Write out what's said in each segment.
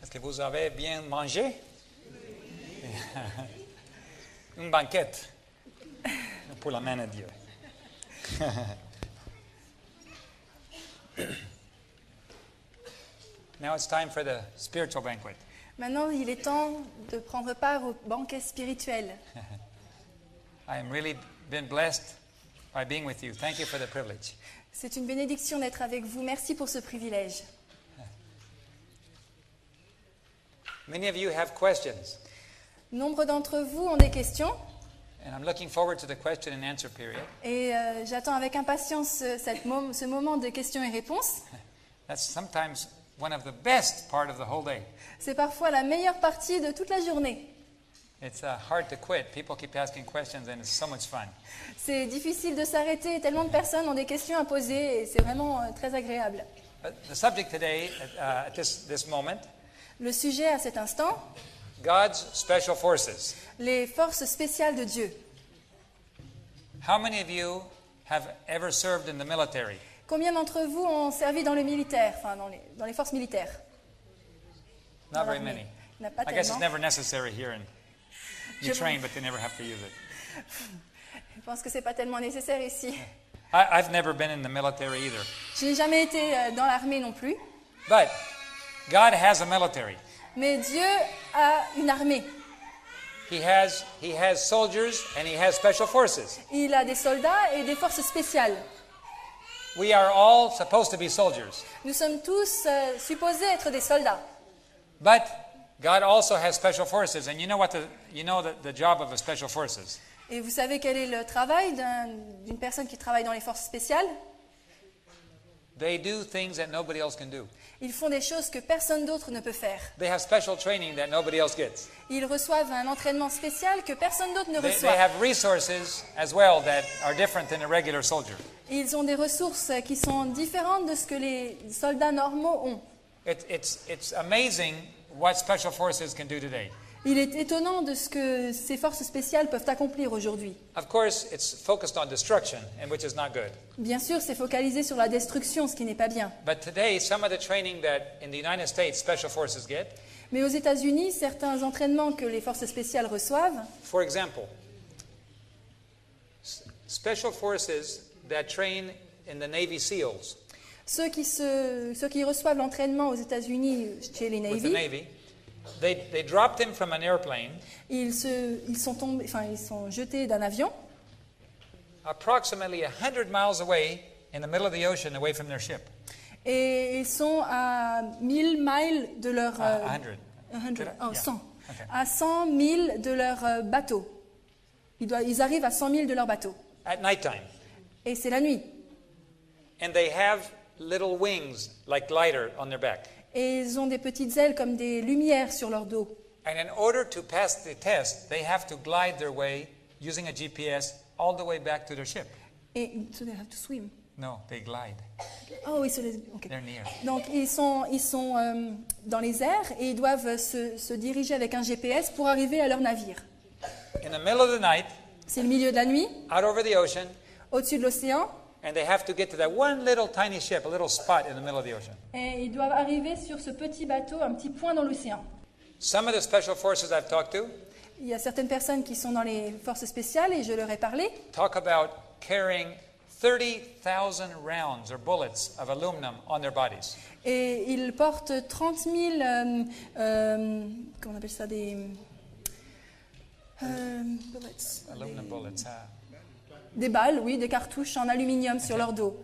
Est-ce que vous avez bien mangé? Une banquette pour la main de Dieu. Now it's time for the spiritual banquet. Maintenant, il est temps de prendre part au banquet spirituel. I am really been blessed by being with you. Thank you for the privilege. C'est une bénédiction d'être avec vous. Merci pour ce privilège. Many of you have questions, Nombre d'entre vous ont des questions and I'm looking forward to the question and answer period. et j'attends avec impatience ce moment de questions et réponses. That's sometimes one of the best part of the whole day. C'est parfois la meilleure partie de toute la journée. It's hard to quit. People keep asking questions and it's so much fun. C'est difficile de s'arrêter. Tellement de personnes ont des questions à poser et c'est vraiment très agréable. But the subject today, at this moment, Le sujet à cet instant, God's special forces. les forces spéciales de Dieu. How many of you have ever served in the military? Combien d'entre vous ont servi dans le militaire, enfin dans les forces militaires? Not Dans very l'armée. many. Il n'y en a pas I guess it's tellement. never necessary here, and you Je- train, but they never have to use it. Je pense que ce n'est pas tellement nécessaire ici. I've never been in the military either. Je n'ai jamais été dans l'armée non plus, But God has a military. mais Dieu a une armée. He has soldiers and he has special forces. Il a des soldats et des forces spéciales. We are all supposed to be soldiers. Nous sommes tous supposés être des soldats. But God also has special forces, and you know the job of the special forces. Et vous savez quel est le travail d'une personne qui travaille dans les forces spéciales? They do things that nobody else can do. Ils font des choses que personne d'autre ne peut faire. They have special training that nobody else gets. Ils reçoivent un entraînement spécial que personne d'autre ne They reçoit. have resources as well that are different than a regular soldier. Ils ont des ressources qui sont différentes de ce que les soldats normaux ont. It's amazing what special forces can do today. Il est étonnant de ce que ces forces spéciales peuvent accomplir aujourd'hui. Of course, it's focused on destruction, and which is not good. Bien sûr, c'est focalisé sur la destruction, ce qui n'est pas bien. But today, some of the training that in the United States special forces get, Mais aux États-Unis, certains entraînements que les forces spéciales reçoivent, for example, special forces that train in the Navy SEALs ceux qui reçoivent l'entraînement aux États-Unis chez les with the Navy, Navy, they drop them from an airplane ils sont jetés d'un avion approximately 100 miles away in the middle of the ocean away from their ship. et ils sont à 1000 miles de leur 100. 100, Okay. à 100 000 de leur bateau. Ils arrivent à 100 000 de leur bateau. At nighttime. Et c'est la nuit. And they have little wings like glider on their back. Et ils ont des petites ailes comme des lumières sur leur dos. And in order to pass the test, they have to glide their way using a GPS all the way back to their ship. Et so they have to swim. No, they glide. Oh oui, ok. They're near. Donc ils sont dans les airs et ils doivent se diriger avec un GPS pour arriver à leur navire. In the middle of the night, C'est le milieu de la nuit, out over the ocean, au-dessus de l'océan, and they have to get to that one little tiny ship, a little spot in the middle of the ocean. et ils doivent arriver sur ce petit bateau, un petit point dans l'océan. Some of the special forces I've talked to Il y a certaines personnes qui sont dans les forces spéciales et je leur ai parlé. talk about carrying 30,000 rounds or bullets of aluminum on their bodies. Et ils portent 30 000, comment on appelle ça, des bullets. Aluminum bullets. Des balles, oui, des cartouches en aluminium sur leur dos.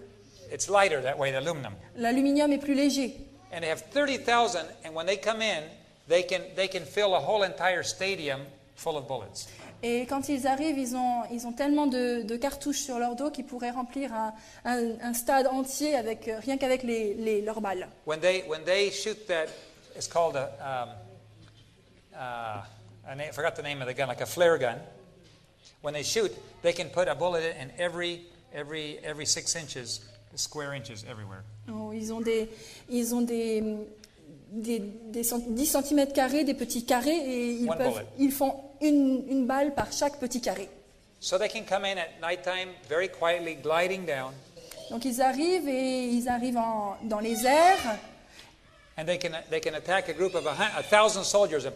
It's lighter that way, the aluminum. L'aluminium est plus léger. And they have 30,000, and when they come in, they can fill a whole entire stadium full of bullets. Et quand ils arrivent, ils ont tellement de cartouches sur leur dos qu'ils pourraient remplir un stade entier avec, rien qu'avec leurs balles. When they shoot that, it's called I forgot the name of the gun, like a flare gun. When they shoot, they can put a bullet in every 6 inches, square inches everywhere. Oh, ils ont des 10 cm carrés, des petits carrés, et ils font une balle par chaque petit carré. So they can come in at nighttime, very quietly gliding down. Donc ils arrivent dans les airs, et ils peuvent, ils font une balle par chaque petit carré. So they can come in at nighttime, very quietly gliding down. Donc ils arrivent dans les airs, et ils font une balle par chaque petit carré. So they can come in at nighttime, very quietly gliding down. And Donc ils arrivent et ils arrivent dans les airs And they can attack a group of 1,000 soldiers and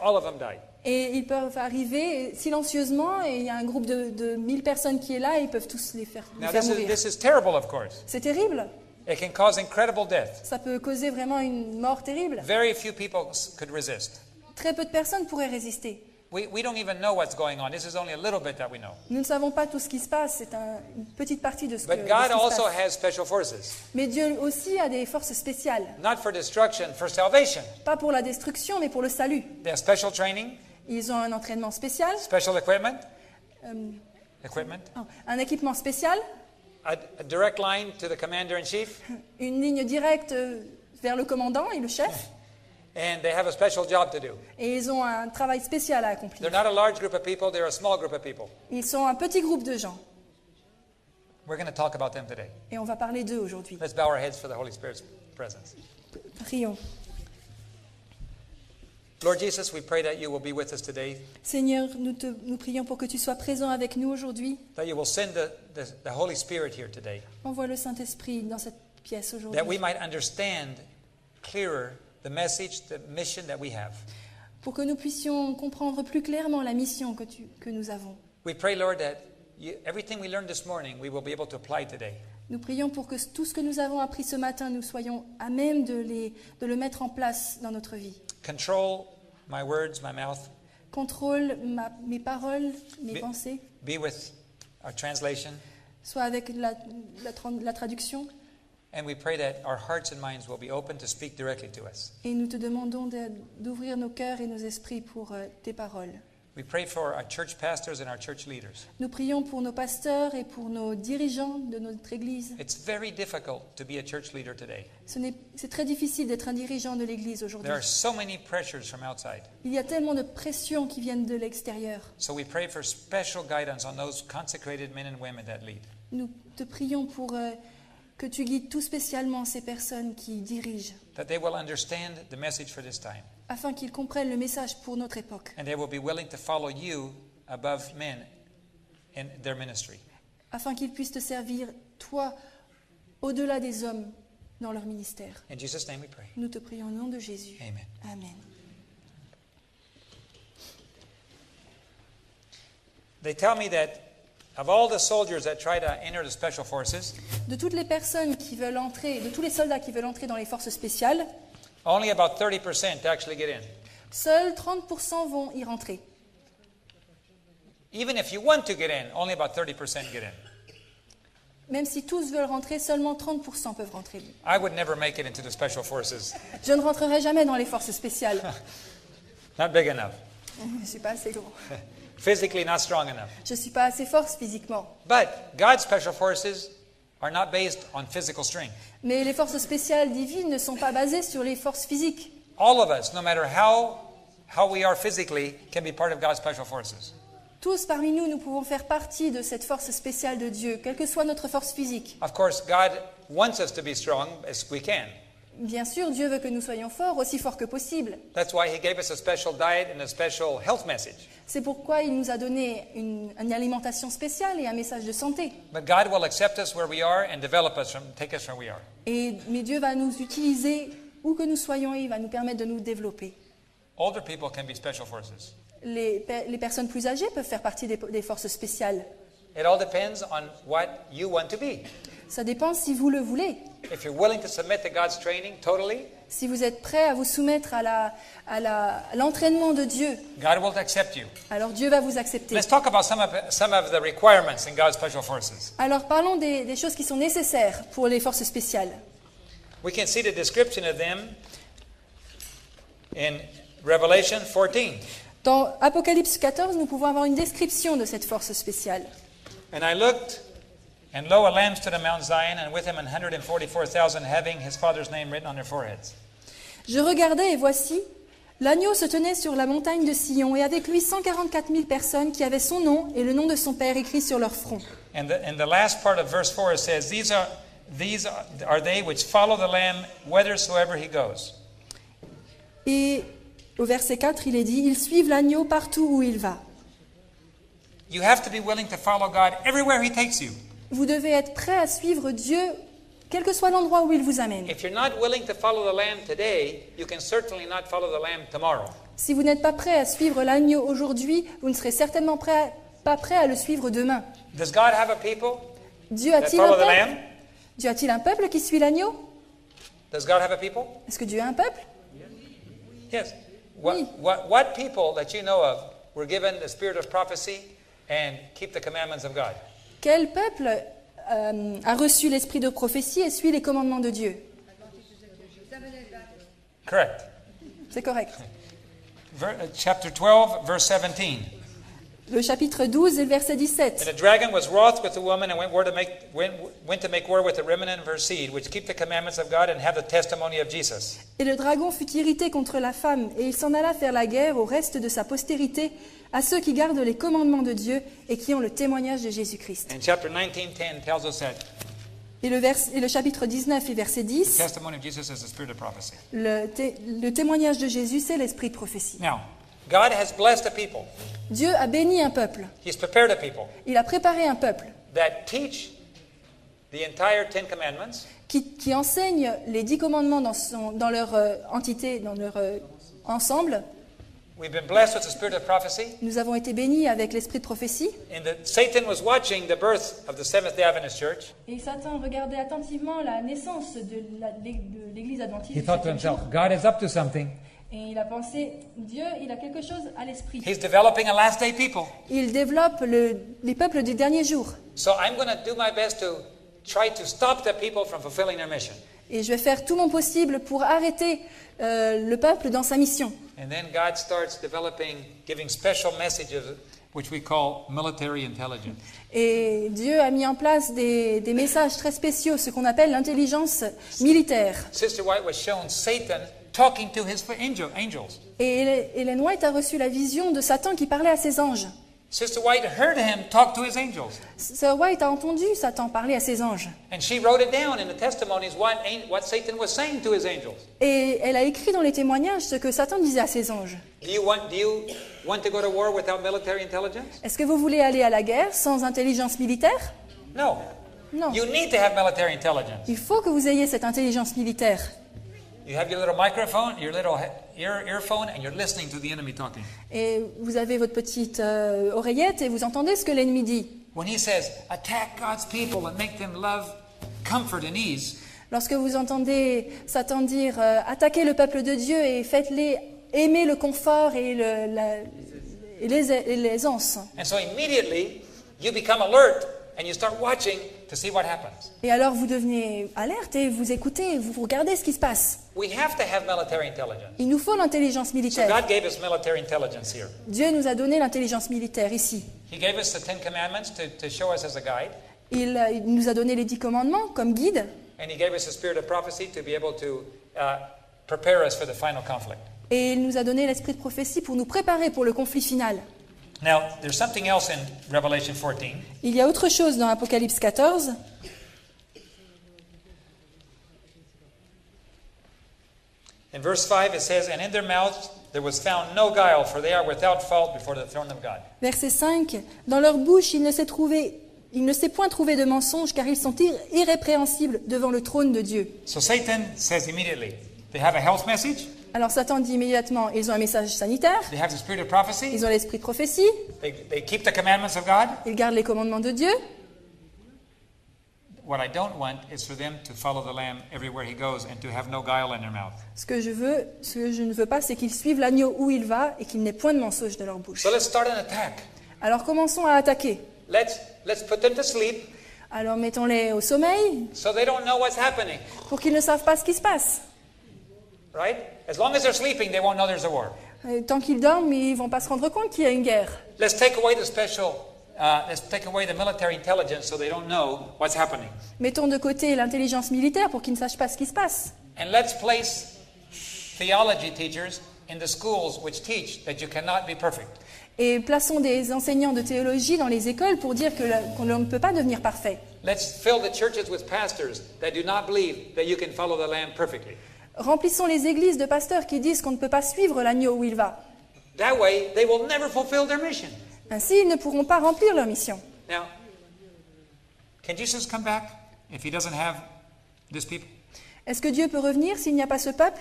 all of them die. Et ils peuvent arriver silencieusement et il y a un groupe de 1000 personnes qui est là et ils peuvent tous les faire Now mourir. this is terrible, of course. C'est terrible. It can cause incredible death. Ça peut causer vraiment une mort terrible. Very few people could resist. Très peu de personnes pourraient résister. We don't even know what's going on. This is only a little bit that we know. Nous ne savons pas tout ce qui se passe, c'est une petite partie de ce, But de ce God qui se also passe. has special forces. Mais Dieu aussi a des forces spéciales. Not for destruction, for salvation. Pas pour la destruction, mais pour le salut. They have special training, Ils ont un entraînement spécial, special equipment, euh, un équipement spécial, a direct line to the commander-in-chief, une ligne directe vers le commandant et le chef. and they have a special job to do. Et ils ont un travail spécial à They're accomplir. not a large group of people, they're a small group of people. Ils sont un petit groupe de gens. We're going to talk about them today. Et on va parler d'eux aujourd'hui. Let's bow our heads for the Holy Spirit's presence. Prions. Lord Jesus, we pray that you will be with us today, Seigneur, nous prions pour que tu sois présent avec nous aujourd'hui. that you will send the Holy Spirit here today, Envoie le Saint-Esprit dans cette pièce that we aujourd'hui. might understand clearer the message, the mission that we have. Pour que nous puissions comprendre plus clairement la mission que nous avons. We pray, Lord, that everything we learned this morning, we will be able to apply today. Nous prions pour que tout ce que nous avons appris ce matin, nous soyons à même de le mettre en place dans notre vie. Control my words, my mouth. Contrôle mes paroles, mes Mais- pensées. Be with our translation. Soit avec la traduction. And we pray that our hearts and minds will be open to speak directly to us. Et nous te demandons d'ouvrir nos cœurs et nos esprits pour tes paroles. We pray for our church pastors and our church leaders. Nous prions pour nos pasteurs et pour nos dirigeants de notre Église. It's very difficult to be a church leader today. C'est très difficile d'être un dirigeant de l'Église aujourd'hui. There are so many pressures from outside. Il y a tellement de pressions qui viennent de l'extérieur. So we pray for special guidance on those consecrated men and women that lead. Nous te prions pour que tu guides tout spécialement ces personnes qui dirigent, That they will understand the message for this time. afin qu'ils comprennent le message pour notre époque, And they will be willing to follow you above men in their ministry. afin qu'ils puissent te servir, toi, au-delà des hommes, dans leur ministère. In Jesus' name we pray. Nous te prions au nom de Jésus. Amen. Amen. They tell me that of all the soldiers that try to enter the special forces, De toutes les personnes qui veulent entrer, de tous les soldats qui veulent entrer dans les forces spéciales, only about 30% actually get in. seuls 30% vont y rentrer. Even if you want to get in, only about 30% get in. Même si tous veulent rentrer, seulement 30% peuvent rentrer. I would never make it into the special forces. Je ne rentrerai jamais dans les forces spéciales. Not big enough. Je ne suis pas assez grand. Physically not strong enough. Je ne suis pas assez forte physiquement. But God's special forces are not based on physical strength. Mais les forces spéciales divines ne sont pas basées sur les forces physiques. All of us, no matter how we are physically, can be part of God's special forces. Tous parmi nous, nous pouvons faire partie de cette force spéciale de Dieu, quelle que soit notre force physique. Of course, God wants us to be strong as we can. Bien sûr, Dieu veut que nous soyons forts, aussi forts que possible. That's why He gave us a special diet and a special health message. C'est pourquoi il nous a donné une alimentation spéciale et un message de santé. But God will accept us where we are and develop us take us where we are. Mais Dieu va nous utiliser où que nous soyons et il va nous permettre de nous développer. Older people can be special forces. Les personnes plus âgées peuvent faire partie des forces spéciales. It all depends on what you want to be. Ça dépend si vous le voulez. If you're willing to submit to God's training totally, Si vous êtes prêt à vous soumettre à l'entraînement de Dieu, God will accept you. alors Dieu va vous accepter. Let's talk about some of the requirements in God's special forces. Alors parlons des choses qui sont nécessaires pour les forces spéciales. We can see the description of them in Revelation 14. Dans Apocalypse 14, nous pouvons avoir une description de cette force spéciale. And I looked, and lo, a lamb stood on Mount Zion, and with him 144,000 having his father's name written on their foreheads. Je regardais et voici, l'agneau se tenait sur la montagne de Sion et avec lui 144 000 personnes qui avaient son nom et le nom de son père écrit sur leur front. And the last part of verse 4 it says, These are they which follow the Lamb whithersoever he goes. Et au verset 4, il est dit, ils suivent l'agneau partout où il va. You have to be willing to follow God everywhere he takes you. Vous devez être prêt à suivre Dieu quel que soit l'endroit où il vous amène. If you're not willing to follow the Lamb today, you can certainly not follow the Lamb tomorrow. Si vous n'êtes pas prêt à suivre l'agneau aujourd'hui, vous ne serez certainement pas prêt à le suivre demain. Does God have a people Dieu that a-t-il un follow the peuple? Lamb? Dieu a-t-il un peuple qui suit l'agneau? Does God have a people? Est-ce que Dieu a un peuple? Yes. Oui. What people that you know of were given the spirit of prophecy and keep the commandments of God? Quel peuple a reçu l'esprit de prophétie et suit les commandements de Dieu? Correct. C'est correct. Chapter 12, verse 17. Le chapitre 12 et le verset 17. And the dragon was wroth with the woman and went to make war with the remnant of her seed, which keep the commandments of God and have the testimony of Jesus. Et le dragon fut irrité contre la femme, et il s'en alla faire la guerre au reste de sa postérité, à ceux qui gardent les commandements de Dieu et qui ont le témoignage de Jésus-Christ. And chapter 19:10 tells us that Et le chapitre 19 et verset the 10, testimony of Jesus is the spirit of prophecy. le témoignage de Jésus, c'est l'esprit de prophétie. Now, God has blessed a people. Dieu a béni un peuple. He's prepared a people Il a préparé un peuple that teach the entire Ten Commandments qui enseigne les 10 commandements dans leur entité, dans leur ensemble. We've been blessed with the spirit of prophecy. Nous avons été bénis avec l'esprit de prophétie. Satan was watching the birth of the Seventh-day Adventist Church. Et Satan regardait attentivement la naissance de l'Église adventiste. He du thought to septième himself, jour. God is up to something. Et il a pensé, Dieu, il a quelque chose à l'esprit. He's developing a last-day people. Il développe les peuples du dernier jour. So I'm going to do my best to try to stop the people from fulfilling their mission. Et je vais faire tout mon possible pour arrêter le peuple dans sa mission. And then God starts giving special messages, which we call military intelligence. Et Dieu a mis en place des messages très spéciaux, ce qu'on appelle l'intelligence militaire. Sister White was shown Satan talking to his angels. Et Ellen White a reçu la vision de Satan qui parlait à ses anges. Sister White heard him talk to his angels. Sir White a entendu Satan parler à ses anges. And she wrote it down in the testimonies what Satan was saying to his angels. Et elle a écrit dans les témoignages ce que Satan disait à ses anges. Do you want to go to war without military intelligence? Est-ce que vous voulez aller à la guerre sans intelligence militaire? No. Non. You need to have military intelligence. Il faut que vous ayez cette intelligence militaire. You have your little microphone, your little earphone, and you're listening to the enemy talking. Et vous avez votre petite oreillette et vous entendez ce que l'ennemi dit. When he says, attack God's people and make them love comfort and ease, Lorsque vous entendez Satan dire attaquez le peuple de Dieu et faites-les aimer le confort et l'aisance. and so immediately you become alert and you start watching to see what happens. Et alors vous devenez alerte et vous écoutez, vous regardez ce qui se passe. We have to have military intelligence. Il nous faut l'intelligence So militaire. God gave us military intelligence here. Dieu nous a donné l'intelligence militaire ici. He gave us the Ten Commandments to show us as a guide, Il nous a donné les 10 commandements comme guide. and He gave us the spirit of prophecy to be able to prepare us for the final conflict. Et il nous a donné l'esprit de prophétie pour nous préparer pour le conflit final. Now, there's something else in Revelation 14. Il y a autre chose dans Apocalypse 14. In verse 5 it says, and in their mouths there was found no guile, for they are without fault before the throne of God. Verset 5. Dans leur bouche, il ne s'est point trouvé de mensonge, car ils sont irrépréhensibles devant le trône de Dieu. So Satan says immediately, they have a health message, Alors Satan dit immédiatement, ils ont un message sanitaire, they have the spirit of prophecy, ils ont l'esprit de prophétie, they keep the commandments of God. ils gardent les commandements de Dieu. What I don't want is for them to follow the Lamb everywhere he goes and to have no guile in their mouth. Ce que je ne veux pas, c'est qu'ils suivent l'agneau où il va et qu'il n'ait point de mensonge de leur bouche. So let's start an attack. Alors commençons à attaquer. Let's put them to sleep Alors mettons-les au sommeil so they don't know what's happening, pour qu'ils ne savent pas ce qui se passe. right? As long as they're sleeping, they won't know there's a war. Et tant qu'ils dorment, ils ne vont pas se rendre compte qu'il y a une guerre. Let's take away the military intelligence so they don't know what's happening. Mettons de côté l'intelligence militaire pour qu'ils ne sachent pas ce qui se passe. And let's place theology teachers in the schools which teach that you cannot be perfect. Et plaçons des enseignants de théologie dans les écoles pour dire qu'on ne peut pas devenir parfait. Let's fill the churches with pastors that do not believe that you can follow the Lamb perfectly. Remplissons les églises de pasteurs qui disent qu'on ne peut pas suivre l'agneau où il va. That way, they will never fulfill their mission. Ainsi, ils ne pourront pas remplir leur mission. Now, can Jesus come back if he doesn't have This people? Est-ce que Dieu peut revenir s'il n'y a pas ce peuple?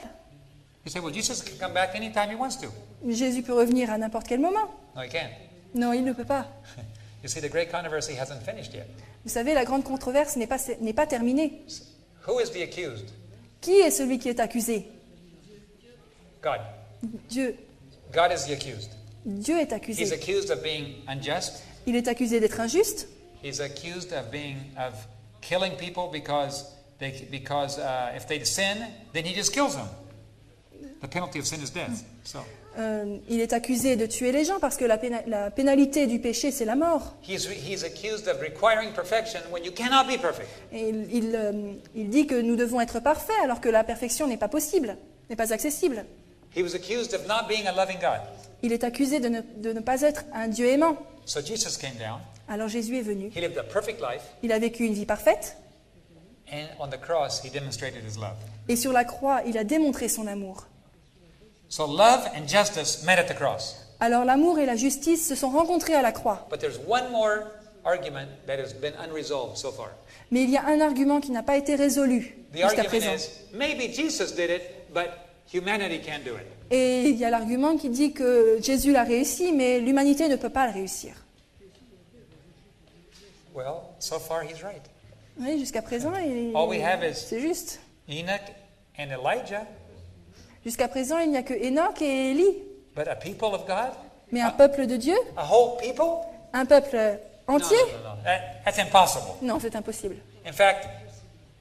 You say, well, Jesus can come back anytime he wants to. Jésus peut revenir à n'importe quel moment. No, he can't. Non, il ne peut pas. You see, the great controversy hasn't finished yet. Vous savez, la grande controverse n'est pas terminée. Who is the accused? Qui est celui qui est accusé? God. Dieu. God is the accused. Dieu est He's accusé. accused of being unjust. Il est accusé d'être injuste. He's accused of killing people because if they sin, then he just kills them. The penalty of sin is death. So Il est accusé de tuer les gens parce que la pénalité du péché, c'est la mort. he's accused of requiring perfection when you cannot be perfect. Et il dit que nous devons être parfaits alors que la perfection n'est pas possible, n'est pas accessible. He was accused of not being a loving God. Il est accusé de ne pas être un Dieu aimant. So Jesus came down. Alors Jésus est venu. He lived a perfect life, Il a vécu une vie parfaite and on the cross he demonstrated his love. et sur la croix, il a démontré son amour. So love and justice met at the cross. Alors l'amour et la justice se sont rencontrés à la croix. But there's one more argument that has been unresolved so far. Mais il y a un argument qui n'a pas été résolu The jusqu'à argument présent. is maybe Jesus did it, but humanity can't do it. Et il y a l'argument qui dit que Jésus l'a réussi, mais l'humanité ne peut pas le réussir. Well, so far he's right. Oui, jusqu'à présent, All we have is- c'est juste. Enoch and Elijah, Jusqu'à présent, il n'y a que Enoch et Élie. but a people of God, Mais un peuple de Dieu, a whole people? un peuple No, entier, no, no, no. That's impossible. non, c'est impossible. In fact,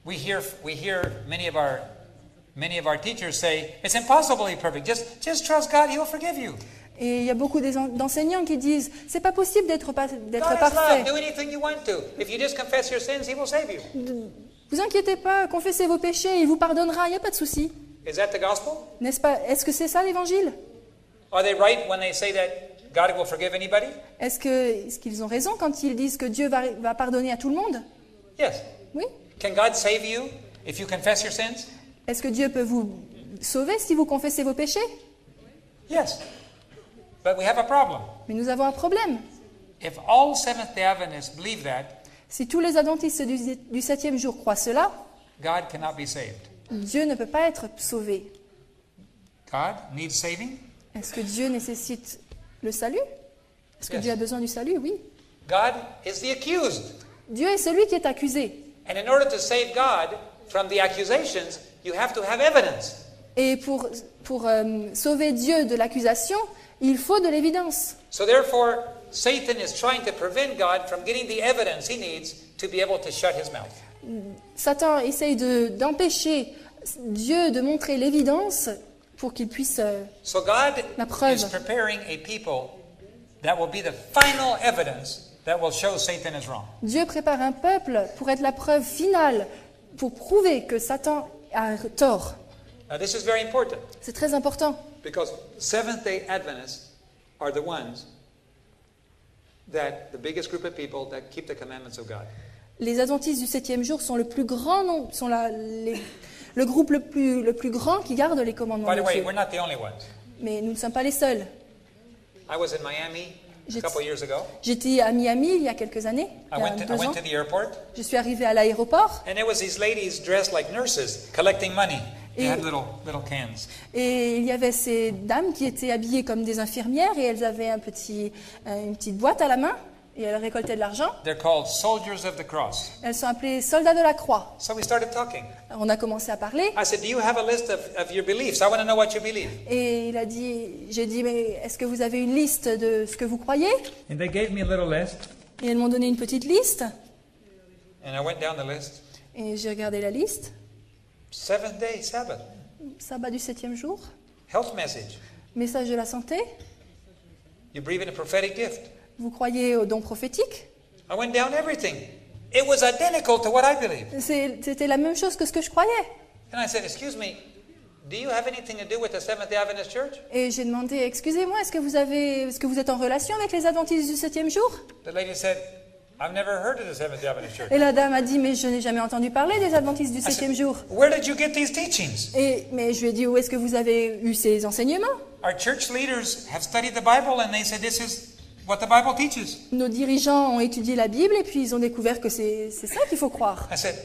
we hear many of our teachers say it's impossible to be perfect. Just trust God; He'll forgive you. Et il y a beaucoup d'enseignants qui disent c'est pas possible d'être God is parfait. love. Do anything you want to. If you just confess your sins, He will save you. Vous inquiétez pas, confessez vos péchés, il vous pardonnera, il n'y a pas de souci. Is that the gospel? N'est-ce pas? Est-ce que c'est ça l'évangile? Are they right when they say that God will forgive anybody? Est-ce qu'ils ont raison quand ils disent que Dieu va pardonner à tout le monde? Yes. Oui. Can God save you if you confess your sins? Est-ce que Dieu peut vous sauver si vous confessez vos péchés? Yes. But we have a problem. Mais nous avons un problème. If all Seventh-day Adventists believe that, Si tous les adventistes du 7e jour croient cela, God cannot be saved. Dieu ne peut pas être sauvé. God needs saving? Est-ce que Dieu nécessite le salut? Est-ce que Yes. Dieu a besoin du salut? Oui. God is the accused. Dieu est celui qui est accusé. And in order to save God from the accusations, you have to have evidence. Et pour sauver Dieu de l'accusation, il faut de l'évidence. So therefore, Satan is trying to prevent God from getting the evidence he needs to be able to shut his mouth. Satan essaye d'empêcher Dieu de montrer l'évidence pour qu'il puisse... So God La preuve. is preparing a people that will be the final evidence that will show Satan is wrong. Dieu prépare un peuple pour être la preuve finale, pour prouver que Satan a tort. Now this is very important C'est très important. because Seventh-day Adventists are the ones that the biggest group of people that keep the commandments of God. Les adventistes du 7e jour sont le plus grand nombre, sont le groupe le plus grand qui garde les commandements By the de way, Dieu. we're not the only ones. Mais nous ne sommes pas les seuls. I was in Miami a J'étais- couple years ago. J'étais à Miami il y a quelques années, I il y a went 2 ans. to the airport, Je suis arrivée à l'aéroport and there was these ladies dressed like nurses collecting money. They had Et- little cans. et il y avait ces dames qui étaient habillées comme des infirmières et elles avaient une petite boîte à la main et elles récoltaient de l'argent. They're called soldiers of the cross. Elles sont appelées soldats de la croix. So we started talking. On a commencé à parler I said, "Do you have a list of your beliefs? I want to know what you believe." et j'ai dit mais est-ce que vous avez une liste de ce que vous croyez? And they gave me a little list, Et elles m'ont donné une petite liste and I went down the list. et j'ai regardé la liste. Seventh day Sabbath, Sabbat du 7e jour, health message. message de la santé, You believe in a prophetic gift. vous croyez aux dons prophétiques? I went down everything. It was identical to what I believe. C'était la même chose que ce que je croyais. And I said, "Excuse me, do you have anything to do with the Seventh-day Adventist Church?" Et j'ai demandé, excusez-moi, est-ce que vous êtes en relation avec les adventistes du 7e jour? The lady said, "I've never heard of the Seventh-day Adventist Church." Et la dame a dit, mais je n'ai jamais entendu parler des adventistes du I said, 7e jour. "Where did you get these teachings?" Mais je lui ai dit, où est-ce que vous avez eu ces enseignements? Our church leaders have studied the Bible, and they said this is what the Bible teaches. Nos dirigeants ont étudié la Bible et puis ils ont découvert que c'est ça qu'il faut croire. I said,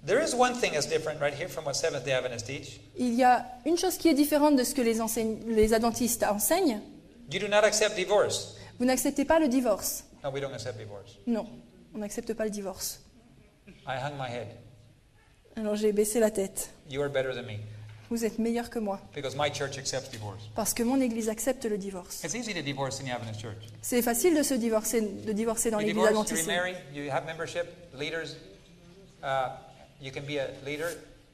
There is one thing that's different right here from what Seventh-day Adventists teach. Il y a une chose qui est différente de ce que les adventistes enseignent. You do not accept divorce. Vous n'acceptez pas le divorce. No, we don't accept divorce. Non, on n'accepte pas le divorce. I hung my head. Alors j'ai baissé la tête. You are better than me Vous êtes meilleur que moi. because my church accepts divorce. Parce que mon église accepte le divorce. It's easy to divorce in the Adventist church. C'est facile de divorcer dans You l'église divorce, you adventiste. remarry, you have membership, leaders. You can be a leader.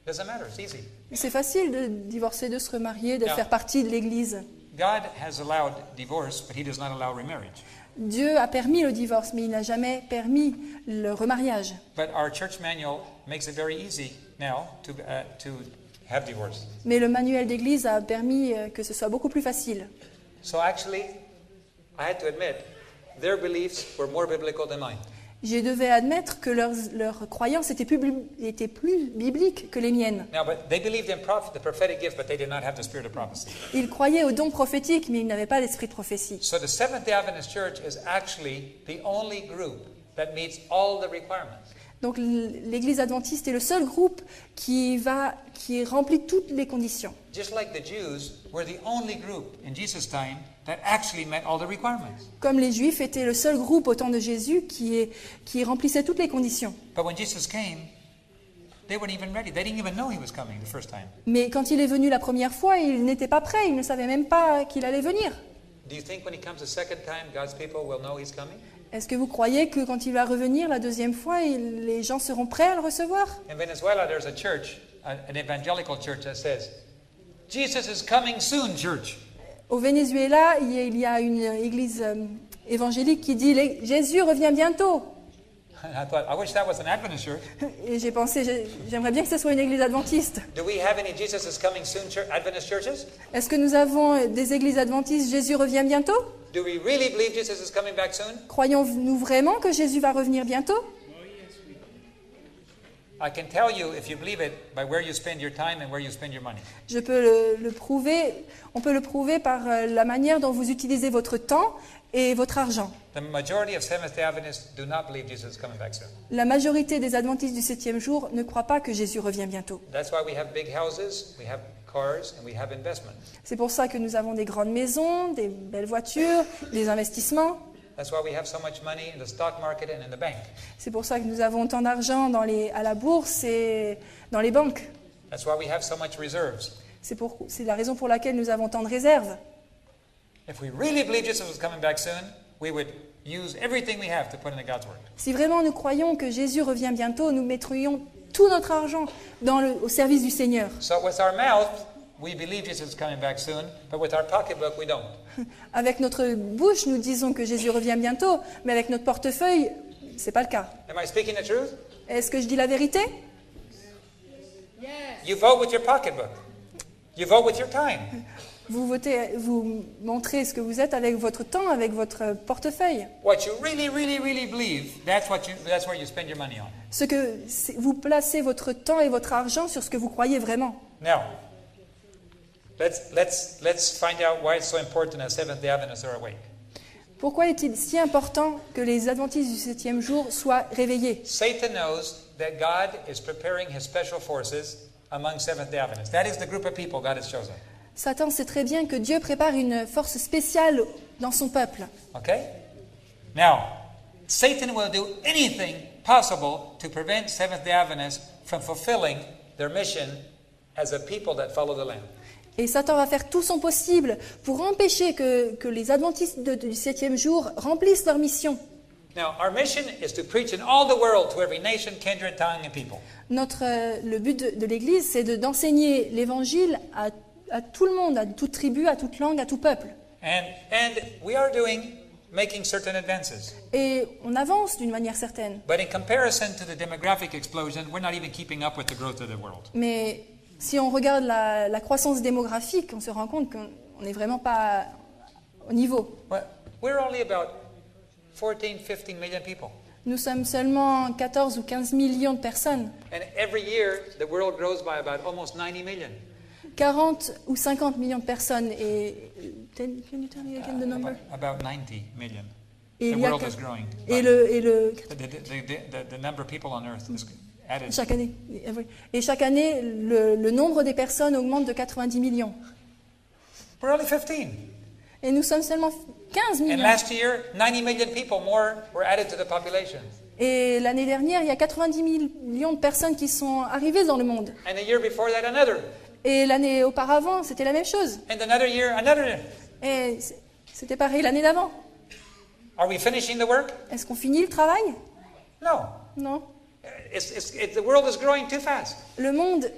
Doesn't matter. It's easy. C'est facile de divorcer, de se remarier, de Yeah. faire partie de l'église. God has allowed divorce, but He does not allow remarriage. Dieu a permis le divorce, mais il n'a jamais permis le remariage. But our church manual makes it very easy now to have divorce. Mais le manuel d'église a permis que ce soit beaucoup plus facile. So actually, I had to admit, their beliefs were more biblical than mine. Je devais admettre que leurs croyances étaient plus bibliques que les miennes. Now, but they believed in the prophetic gift, but they did not have the spirit of prophecy. Ils croyaient aux dons prophétiques, mais ils n'avaient pas l'esprit de prophétie. So the Seventh-day Adventist Church is actually the only group that meets all the requirements. Donc l'église adventiste est le seul groupe qui remplit toutes les conditions. Just like the Jews were the only group in Jesus' time that actually met all the requirements. Comme les Juifs étaient le seul groupe au temps de Jésus qui remplissait toutes les conditions. But when Jesus came, they weren't even ready. They didn't even know He was coming the first time. Mais quand il est venu la première fois, ils n'étaient pas prêts, ils ne savaient même pas qu'il allait venir. Do you think when He comes the second time, God's people will know He's coming? Est-ce que vous croyez que quand il va revenir la deuxième fois, les gens seront prêts à le recevoir? In Venezuela, there's a church, an evangelical church that says, Jesus is coming soon, church. Au Venezuela, il y a une église évangélique qui dit « Jésus revient bientôt ». And I thought, I wish that was an Adventist church. Et j'ai pensé, j'aimerais bien que ce soit une église adventiste. Do we have any Jesus is coming soon Adventist churches? Est-ce que nous avons des églises adventistes « Jésus revient bientôt » Do we really believe Jesus is coming back soon? Croyons-nous vraiment que Jésus va revenir bientôt? I can tell you if you believe it by where you spend your time and where you spend your money. Je peux le prouver, on peut le prouver par la manière dont vous utilisez votre temps et votre argent. The majority of Seventh-day Adventists do not believe Jesus is coming back soon. La majorité des adventistes du 7e jour ne croient pas que Jésus revient bientôt. That's why we have big houses, we have cars, and we have investment. C'est pour ça que nous avons des grandes maisons, des belles voitures, des investissements. That's why we have so much money in the stock market and in the bank. C'est pour ça que nous avons tant d'argent à la bourse et dans les banques. That's why we have so much reserves. C'est la raison pour laquelle nous avons tant de réserves. If we really believe Jesus was coming back soon, we would use everything we have to put into God's Word. Si vraiment nous croyons que Jésus revient bientôt, nous mettrions tout notre argent au service du Seigneur. So with our mouth, we believe Jesus is coming back soon, but with our pocketbook, we don't. Avec notre bouche, nous disons que Jésus revient bientôt, mais avec notre portefeuille, c'est pas le cas. Am I speaking the truth? Est-ce que je dis la vérité? You vote with your pocketbook. You vote with your time. Vous votez, vous montrez ce que vous êtes avec votre temps, avec votre portefeuille. What you really, really, really believe, that's where you spend your money on. Vous placez votre temps et votre argent sur ce que vous croyez vraiment. Now, let's find out why it's so important that Seventh-day Adventists are awake. Pourquoi est-il si important que les adventistes du 7e jour soient réveillés? Satan knows that God is preparing His special forces among Seventh-day Adventists. That is the group of people God has chosen. Satan sait très bien que Dieu prépare une force spéciale dans son peuple. Okay? Now, Satan will do anything possible to prevent Seventh-day Adventists from fulfilling their mission as a people that follow the Lamb. Et Satan va faire tout son possible pour empêcher que les adventistes du 7e jour remplissent leur mission. Now, our mission is to preach in all the world to every nation, kindred, tongue, and people. Le but de l'Église, c'est d'enseigner l'Évangile à tout le monde, à toute tribu, à toute langue, à tout peuple. And we are making certain advances. Et on avance d'une manière certaine. But in comparison to the demographic explosion, we're not even keeping up with the growth of the world. Mais si on regarde la croissance démographique, on se rend compte qu'on n'est vraiment pas au niveau. Well, we're only about 14, 15 million people. Nous sommes seulement 14 ou 15 millions de personnes. And every year, the world grows by about almost 90 million. 40 ou 50 millions de personnes. Et can you tell me again the number? About 90 million. Et The il y a world que- is growing. et le The number of people on earth is Added. Chaque année. Oui. Et chaque année, le nombre des personnes augmente de 90 millions. We're only 15. Et nous sommes seulement 15 And millions. last year, 90 million people more were added to the population. Et l'année dernière, il y a 90 millions de personnes qui sont arrivées dans le monde. And the year before that, another. Et l'année auparavant, c'était la même chose. And another year, another. Et c'était pareil l'année d'avant. Are we finishing the work? Est-ce qu'on finit le travail? No. Non. The world is growing too fast. Le monde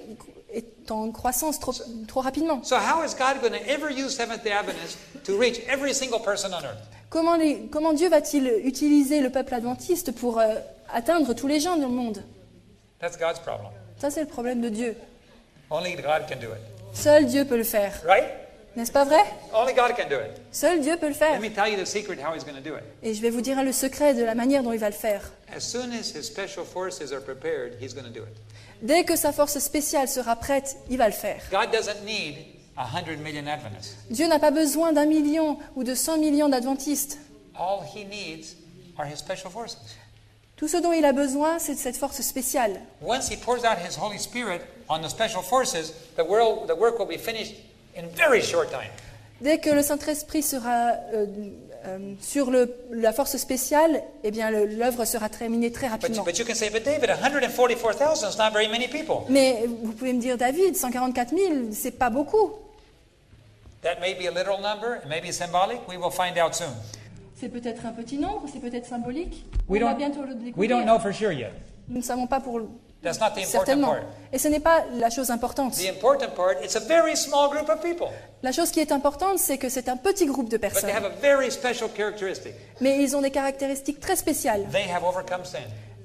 est en croissance trop rapidement. So how is God going to ever use Seventh-day Adventists to reach every single person on earth? Comment Dieu va-t-il utiliser le peuple adventiste pour atteindre tous les gens dans le monde? That's God's problem. Ça, c'est le problème de Dieu. Only God can do it. Seul Dieu peut le faire. Right? N'est-ce pas vrai? Only God can do it. Seul Dieu peut le faire. Let me tell you the secret how he's going to do it. Et je vais vous dire le secret de la manière dont il va le faire. As soon as his special forces are prepared, he's going to do it. Dès que sa force spéciale sera prête, il va le faire. God doesn't need 100 million Adventists. Dieu n'a pas besoin d'1 million ou de 100 millions d'adventistes. All he needs are his special forces. Tout ce dont il a besoin, c'est de cette force spéciale. Once he pours out his Holy Spirit on the special forces, the work will be finished in very short time. Dès que le Saint-Esprit sera sur la force spéciale, eh bien l'œuvre sera terminée très rapidement. But you can say, but David, 144,000 is not very many people. Mais vous pouvez me dire, David, 144 000, c'est pas beaucoup. That may be a literal number, it may be symbolic. We will find out soon. C'est peut-être un petit nombre, c'est peut-être symbolique. We On va don't, bientôt le we découvrir. don't know for sure yet. Nous ne savons pas pour That's not the important certainement. part. Et ce n'est pas la chose importante. The important part, it's a very small group of people, La chose qui est importante, c'est que c'est un petit groupe de but they personnes. have a very special characteristic. Mais ils ont des caractéristiques très spéciales. They have overcome sin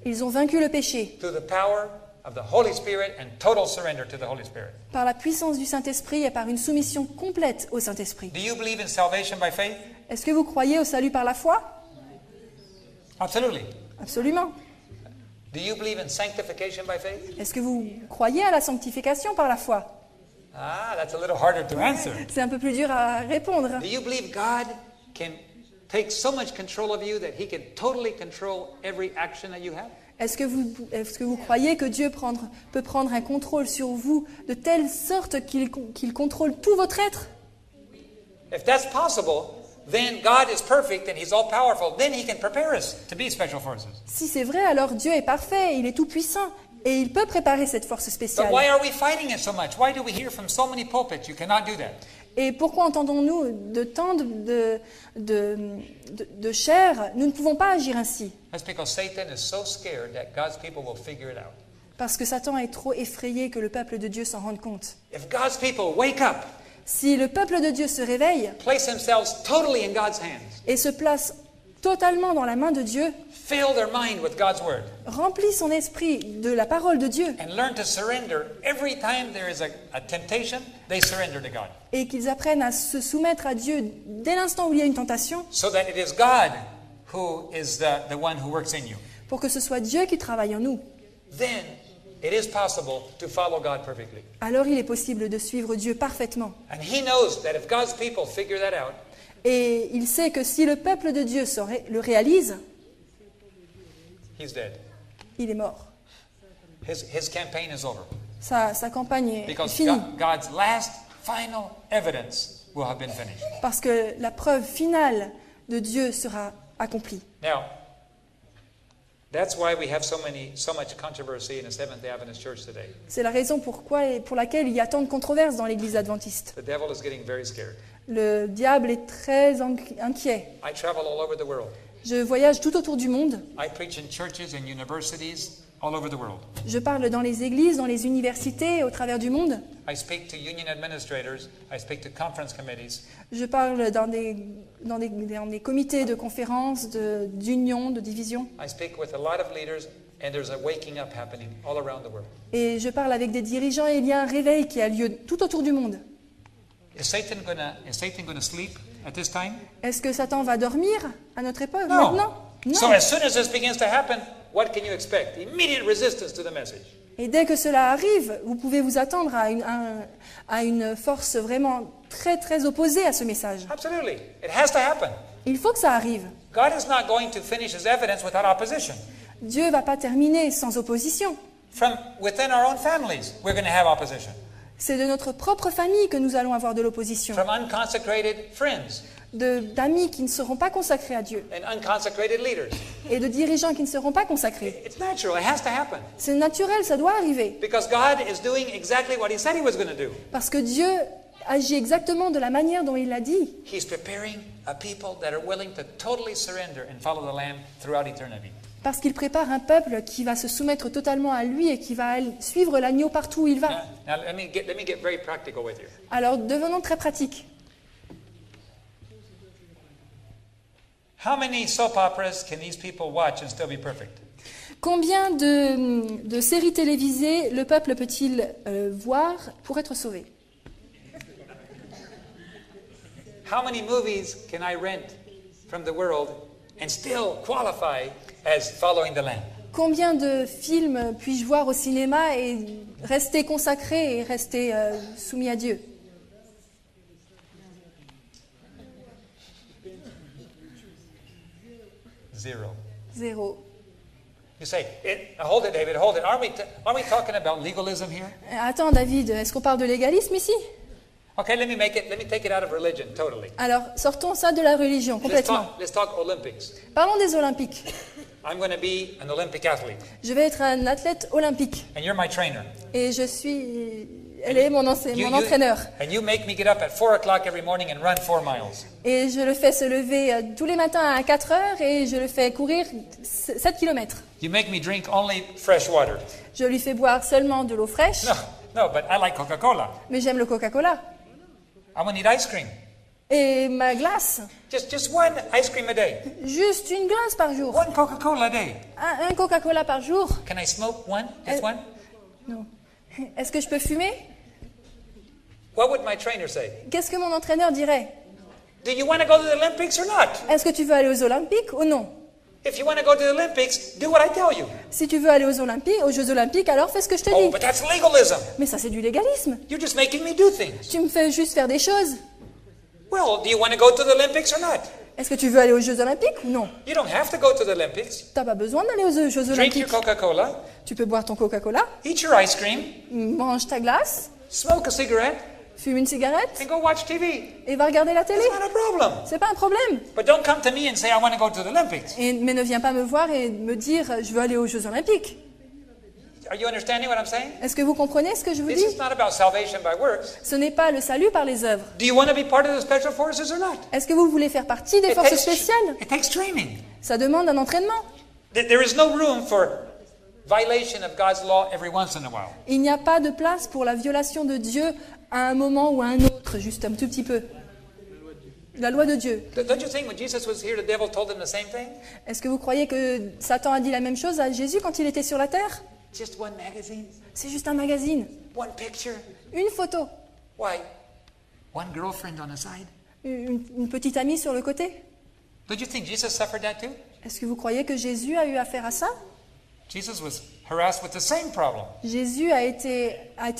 Ils ont vaincu le péché through the power of the Holy Spirit and total surrender to the Holy Spirit. par la puissance du Saint-Esprit et par une soumission complète au Saint-Esprit. Do you believe in salvation by faith? Est-ce que vous croyez au salut par la foi? Absolutely. Absolument. Do you believe in sanctification by faith? Est-ce que vous croyez à la sanctification par la foi? Ah, that's a little harder to answer. C'est un peu plus dur à répondre. Do you believe God can take so much control of you that he can totally control every action that you have? Est-ce que vous croyez que Dieu peut prendre un contrôle sur vous de telle sorte qu'il contrôle tout votre être? If that's possible, then God is perfect and he's all powerful. Then he can prepare us to be special forces. Si c'est vrai, alors Dieu est parfait, il est tout puissant et il peut préparer cette force But spéciale. why are we fighting it so much? Why do we hear from so many pulpits you cannot do that? Et pourquoi entendons-nous de tant de chair, nous ne pouvons pas agir ainsi? That's because Satan is so scared that God's people will figure it out. Parce que Satan est trop effrayé que le peuple de Dieu s'en rende compte. If God's people wake up, Si le peuple de Dieu se réveille place themselves totally in God's hands, et se place totalement dans la main de Dieu, fill their mind with God's word, remplit son esprit de la parole de Dieu and learn to surrender every time there is a temptation, they surrender to God. et qu'ils apprennent à se soumettre à Dieu dès l'instant où il y a une tentation, So that it is God who is the one who works in you. pour que ce soit Dieu qui travaille en nous, Then it is possible to follow God perfectly. alors il est possible de suivre Dieu parfaitement. And he knows that if God's people figure that out, Et il sait que si le peuple de Dieu le réalise, he's dead. il est mort. His campaign is over. Sa campagne est Because finie. God's last final evidence will have been finished. Parce que la preuve finale de Dieu sera accomplie. Now, that's why we have so much controversy in the Seventh-day Adventist Church today. C'est la raison pour laquelle il y a tant de controverses dans l'Église adventiste. The devil is getting very scared. Le diable est très inquiet. I travel all over the world. Je voyage tout autour du monde. I preach in churches and universities all over the world. Je parle dans les églises, dans les universités, au travers du monde. I speak to union administrators. I speak to conference committees. Je parle dans des comités de conférences, d'unions, de divisions. I speak with a lot of leaders, and there's a waking up happening all around the world. Et je parle avec des dirigeants et il y a un réveil qui a lieu tout autour du monde. Is Satan gonna sleep at this time? Est-ce que Satan va dormir à notre époque No. maintenant? Non. So as soon as this begins to happen, what can you expect? Immediate resistance to the message. Et dès que cela arrive, vous pouvez vous attendre à une force vraiment très très opposée à ce message. Absolutely. It has to happen. Il faut que ça arrive. God is not going to finish his evidence without opposition. Dieu ne va pas terminer sans opposition. From within our own families, we're going to have opposition. C'est de notre propre famille que nous allons avoir de l'opposition. From unconsecrated friends D'amis qui ne seront pas consacrés à Dieu. and unconsecrated leaders. Et de dirigeants qui ne seront pas consacrés. It's natural. It has to happen. C'est naturel, ça doit arriver. Because God is doing exactly what He said He was going to do. Parce que Dieu agit exactement de la manière dont il l'a dit. He's preparing a people that are willing to totally surrender and follow the Lamb throughout eternity. Parce qu'il prépare un peuple qui va se soumettre totalement à lui et qui va suivre l'agneau partout où il va. Now let me get very practical with you. Alors devenons très pratiques. How many soap operas can these people watch and still be perfect? Combien de séries télévisées le peuple peut-il voir pour être sauvé? How many movies can I rent from the world and still qualify as following the Lamb? Combien de films puis-je voir au cinéma et rester consacré et rester soumis à Dieu? Zero. Zéro. You say, hold it, David, hold it. Aren't we talking about legalism here? Attends, David, est-ce qu'on parle de légalisme ici? Okay, let me take it out of religion totally. Alors, sortons ça de la religion, complètement. Let's talk Olympics. Parlons des Olympiques. I'm going to be an Olympic athlete, Je vais être un athlète olympique. and you're my trainer. Et je suis... Elle est mon entraîneur. And you make me get up at 4 o'clock every morning and run 4 miles. Et je le fais se lever tous les matins à 4 heures et je le fais courir 7 km. You make me drink only fresh water. Je lui fais boire seulement de l'eau fraîche, No, but I like Coca-Cola. mais j'aime le Coca-Cola. I want to eat ice cream. Et ma glace, Just one ice cream a day. juste une glace par jour. One Coca-Cola a day. Un Coca-Cola par jour. Can I smoke one? Just one? Non. Est-ce que je peux fumer? What would my trainer say? Qu'est-ce que mon entraîneur dirait? Do you want to go to the Olympics or not? Est-ce que tu veux aller aux Olympiques ou non? If you want to go to the Olympics, do what I tell you. Si tu veux aller aux Jeux Olympiques, alors fais ce que je te Oh, dis. but that's legalism. Mais ça, c'est du légalisme. You're just making me do things. Tu me fais juste faire des choses. Well, do you want to go to the Olympics or not? Est-ce que tu veux aller aux Jeux Olympiques ou non? You don't have to go to the Olympics. T'as pas besoin d'aller aux Jeux Drink Olympiques. your Coca-Cola, Tu peux boire ton Coca-Cola, eat your ice cream, mange ta glace, smoke a cigarette, fume une cigarette and go watch TV. et va regarder la télé. It's not a problem. C'est pas un problème. But don't come to me and say, I want to go to the Olympics. Mais ne viens pas me voir et me dire je veux aller aux Jeux Olympiques. Are you understanding what I'm saying? Est-ce que vous comprenez ce que je vous This dis? is not about salvation by works. Ce n'est pas le salut par les œuvres. Do you want to be part of the special forces or not? Est-ce que vous voulez faire partie des forces spéciales? It takes training. Ça demande un entraînement. There is no room for violation of God's law every once in a while. Il n'y a pas de place pour la violation de Dieu à un moment ou à un autre, juste un tout petit peu. La loi de Dieu. Don't you think when Jesus was here, the devil told him the same thing? Est-ce que vous croyez que Satan a dit la même chose à Jésus quand il était sur la terre? Just one magazine, C'est juste un magazine, one picture. une photo, Why? One girlfriend on the side. une petite amie sur le côté. Don't you think Jesus suffered that too? Est-ce que vous croyez que Jésus a eu affaire à ça? Jesus was harassed with the same problem. Jésus a été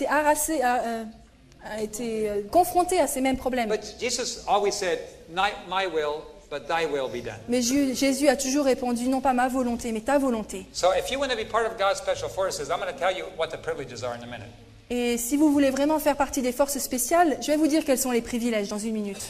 harassé, a été confronté à ces mêmes problèmes. But Jesus always said, not my will, but thy will be done. Mais Jésus a toujours répondu, non pas ma volonté, mais ta volonté. So if you want to be part of God's special forces, I'm going to tell you what the privileges are in a minute. Et si vous voulez vraiment faire partie des forces spéciales, je vais vous dire quels sont les privilèges dans une minute.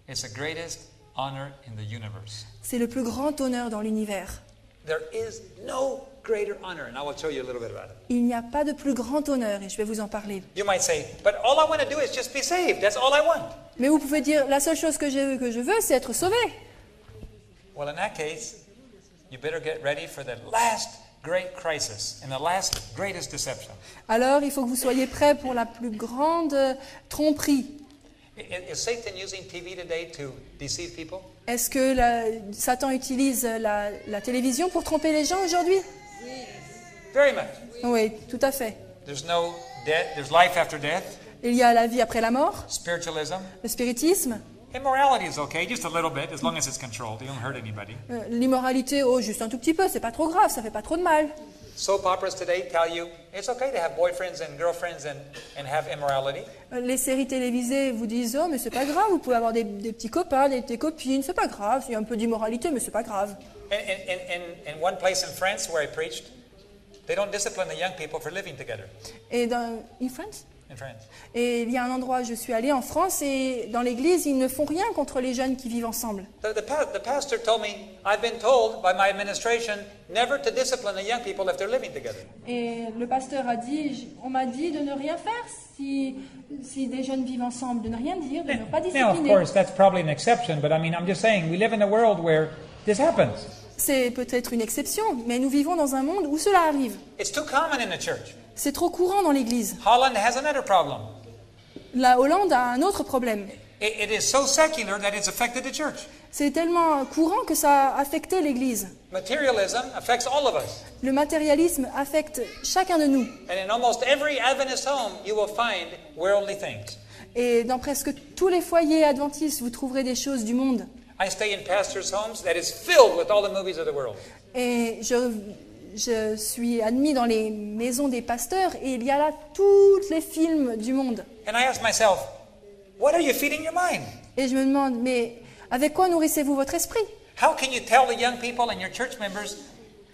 It's the greatest honor in the universe. C'est le plus grand honneur dans l'univers. There is no greater honor, and I will tell you a little bit about it. Il n'y a pas de plus grand honneur, et je vais vous en parler. You might say, but all I want to do is just be saved. That's all I want. Mais vous pouvez dire, la seule chose que je veux, c'est être sauvé. Well, in that case, you better get ready for the last great crisis and the last greatest deception. Alors, il faut que vous soyez prêts pour la plus grande tromperie. Is Satan using TV today to deceive people? Est-ce que Satan utilise la télévision pour tromper les gens aujourd'hui? Very much. Oui, tout à fait. There's no death. There's life after death. Il y a la vie après la mort, Spiritualism. le spiritisme, Immorality is okay, just a little bit, as long as it's controlled. You don't hurt anybody. l'immoralité, oh, juste un tout petit peu, c'est pas trop grave, ça fait pas trop de mal. soap operas today tell you it's okay to have boyfriends and girlfriends and have immorality. Les séries télévisées vous disent oh mais c'est pas grave, vous pouvez avoir des petits copains, des copines, c'est pas grave, il y a un peu d'immoralité mais c'est pas grave. In one place in France where I preached, they don't discipline the young people for living together. Et in France? In France. Et il y a un endroit où je suis allée en France et dans l'église ils ne font rien contre les jeunes qui vivent ensemble. The pastor told me, I've been told by my administration never to discipline the young people if they're living together. Et le pasteur a dit, on m'a dit de ne rien faire si des jeunes vivent ensemble, de ne rien dire, de ne pas Now, of discipliner. course, that's probably an exception, but I mean, I'm just saying, we live in a world where this happens. C'est peut-être une exception, mais nous vivons dans un monde où cela arrive. It's too common in the church. C'est trop courant dans l'église. Holland has another problem. La Hollande a un autre problème. It is so secular that it's affected the church. C'est tellement courant que ça a affecté l'église. Materialism affects all of us. Le matérialisme affecte chacun de nous. And in almost every Adventist home, you will find worldly things. Et dans presque tous les foyers adventistes, vous trouverez des choses du monde. I stay in pastors' homes that is filled with all the movies of the world. Et je suis admis dans les maisons des pasteurs et il y a là tous les films du monde. And I ask myself, what are you feeding your mind? Et je me demande, mais avec quoi nourrissez-vous votre esprit? How can you tell the young people and your church members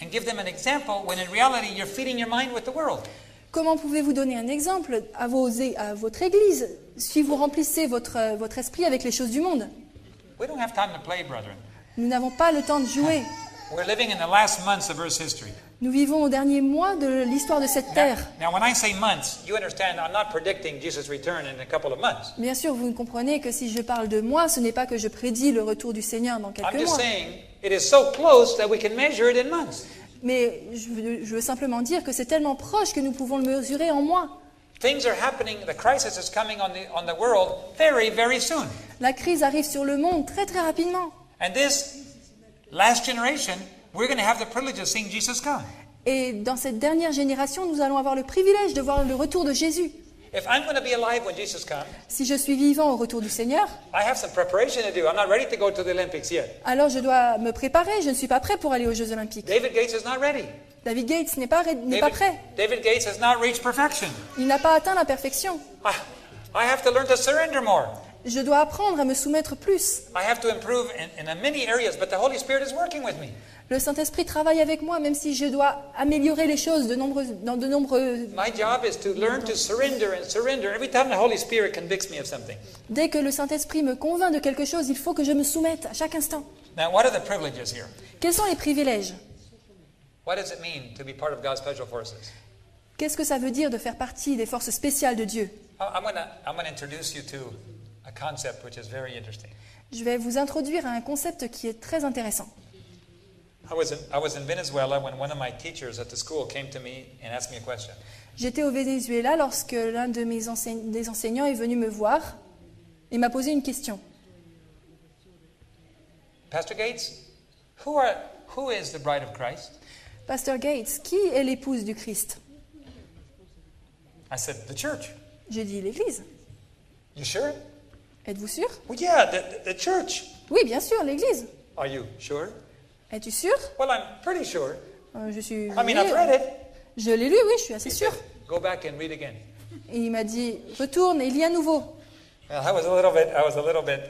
and give them an example when in reality you're feeding your mind with the world? Comment pouvez-vous donner un exemple à votre église si vous remplissez votre esprit avec les choses du monde? We don't have time to play, brethren. Nous n'avons pas le temps de jouer. We're living in the last months of Earth's history. Nous vivons au dernier mois de l'histoire de cette terre. Now, when I say months, you understand I'm not predicting Jesus' return in a couple of months. Bien sûr, vous comprenez que si je parle de mois, ce n'est pas que je prédis le retour du Seigneur dans I'm quelques just mois. saying it is so close that we can measure it in months. Mais je veux simplement dire que c'est tellement proche que nous pouvons le mesurer en mois. Things are happening, the crisis is coming on the world very, very soon. La crise arrive sur le monde très très rapidement. And this last generation, we're going to have the privilege of seeing Jesus come. Et dans cette dernière génération, nous allons avoir le privilège de voir le retour de Jésus. If I'm going to be alive when Jesus comes, Si je suis vivant au retour du Seigneur, I have some preparation to do. I'm not ready to go to the Olympics yet. alors je dois me préparer. Je ne suis pas prêt pour aller aux Jeux Olympiques. David Gates is not ready. David Gates n'est pas prêt. David Gates has not reached perfection. Il n'a pas atteint la perfection. I have to learn to surrender more. Je dois apprendre à me soumettre plus. I have to improve in many areas, but the Holy Spirit is working with me. Le Saint-Esprit travaille avec moi, même si je dois améliorer les choses dans de nombreux... My job is to learn to surrender and surrender. Every time the Holy Spirit convicts me of something. Dès que le Saint-Esprit me convainc de quelque chose, il faut que je me soumette à chaque instant. Now, what are the privileges here? Quels sont les privilèges? What does it mean to be part of God's special forces? Qu'est-ce que ça veut dire de faire partie des forces spéciales de Dieu? I'm going to introduce you to a concept which is very interesting. Je vais vous introduire à un concept qui est très intéressant. I was in Venezuela when one of my teachers at the school came to me and asked me a question. J'étais au Venezuela lorsque l'un de des enseignants est venu me voir et m'a posé une question. Pastor Gates, who is the bride of Christ? Pasteur Gates, qui est l'épouse du Christ? I said, the church. J'ai dit l'Église. You sure? Êtes-vous sûr? Well, yeah, the church. Oui, bien sûr, l'Église. Are you sure? Es-tu sûr? Well, I'm pretty sure. Je suis. I mean, I've read it. Je l'ai lu, oui, je suis assez He sûr. said, go back and read again. Et il m'a dit, retourne et lis à nouveau. Well, I was a little bit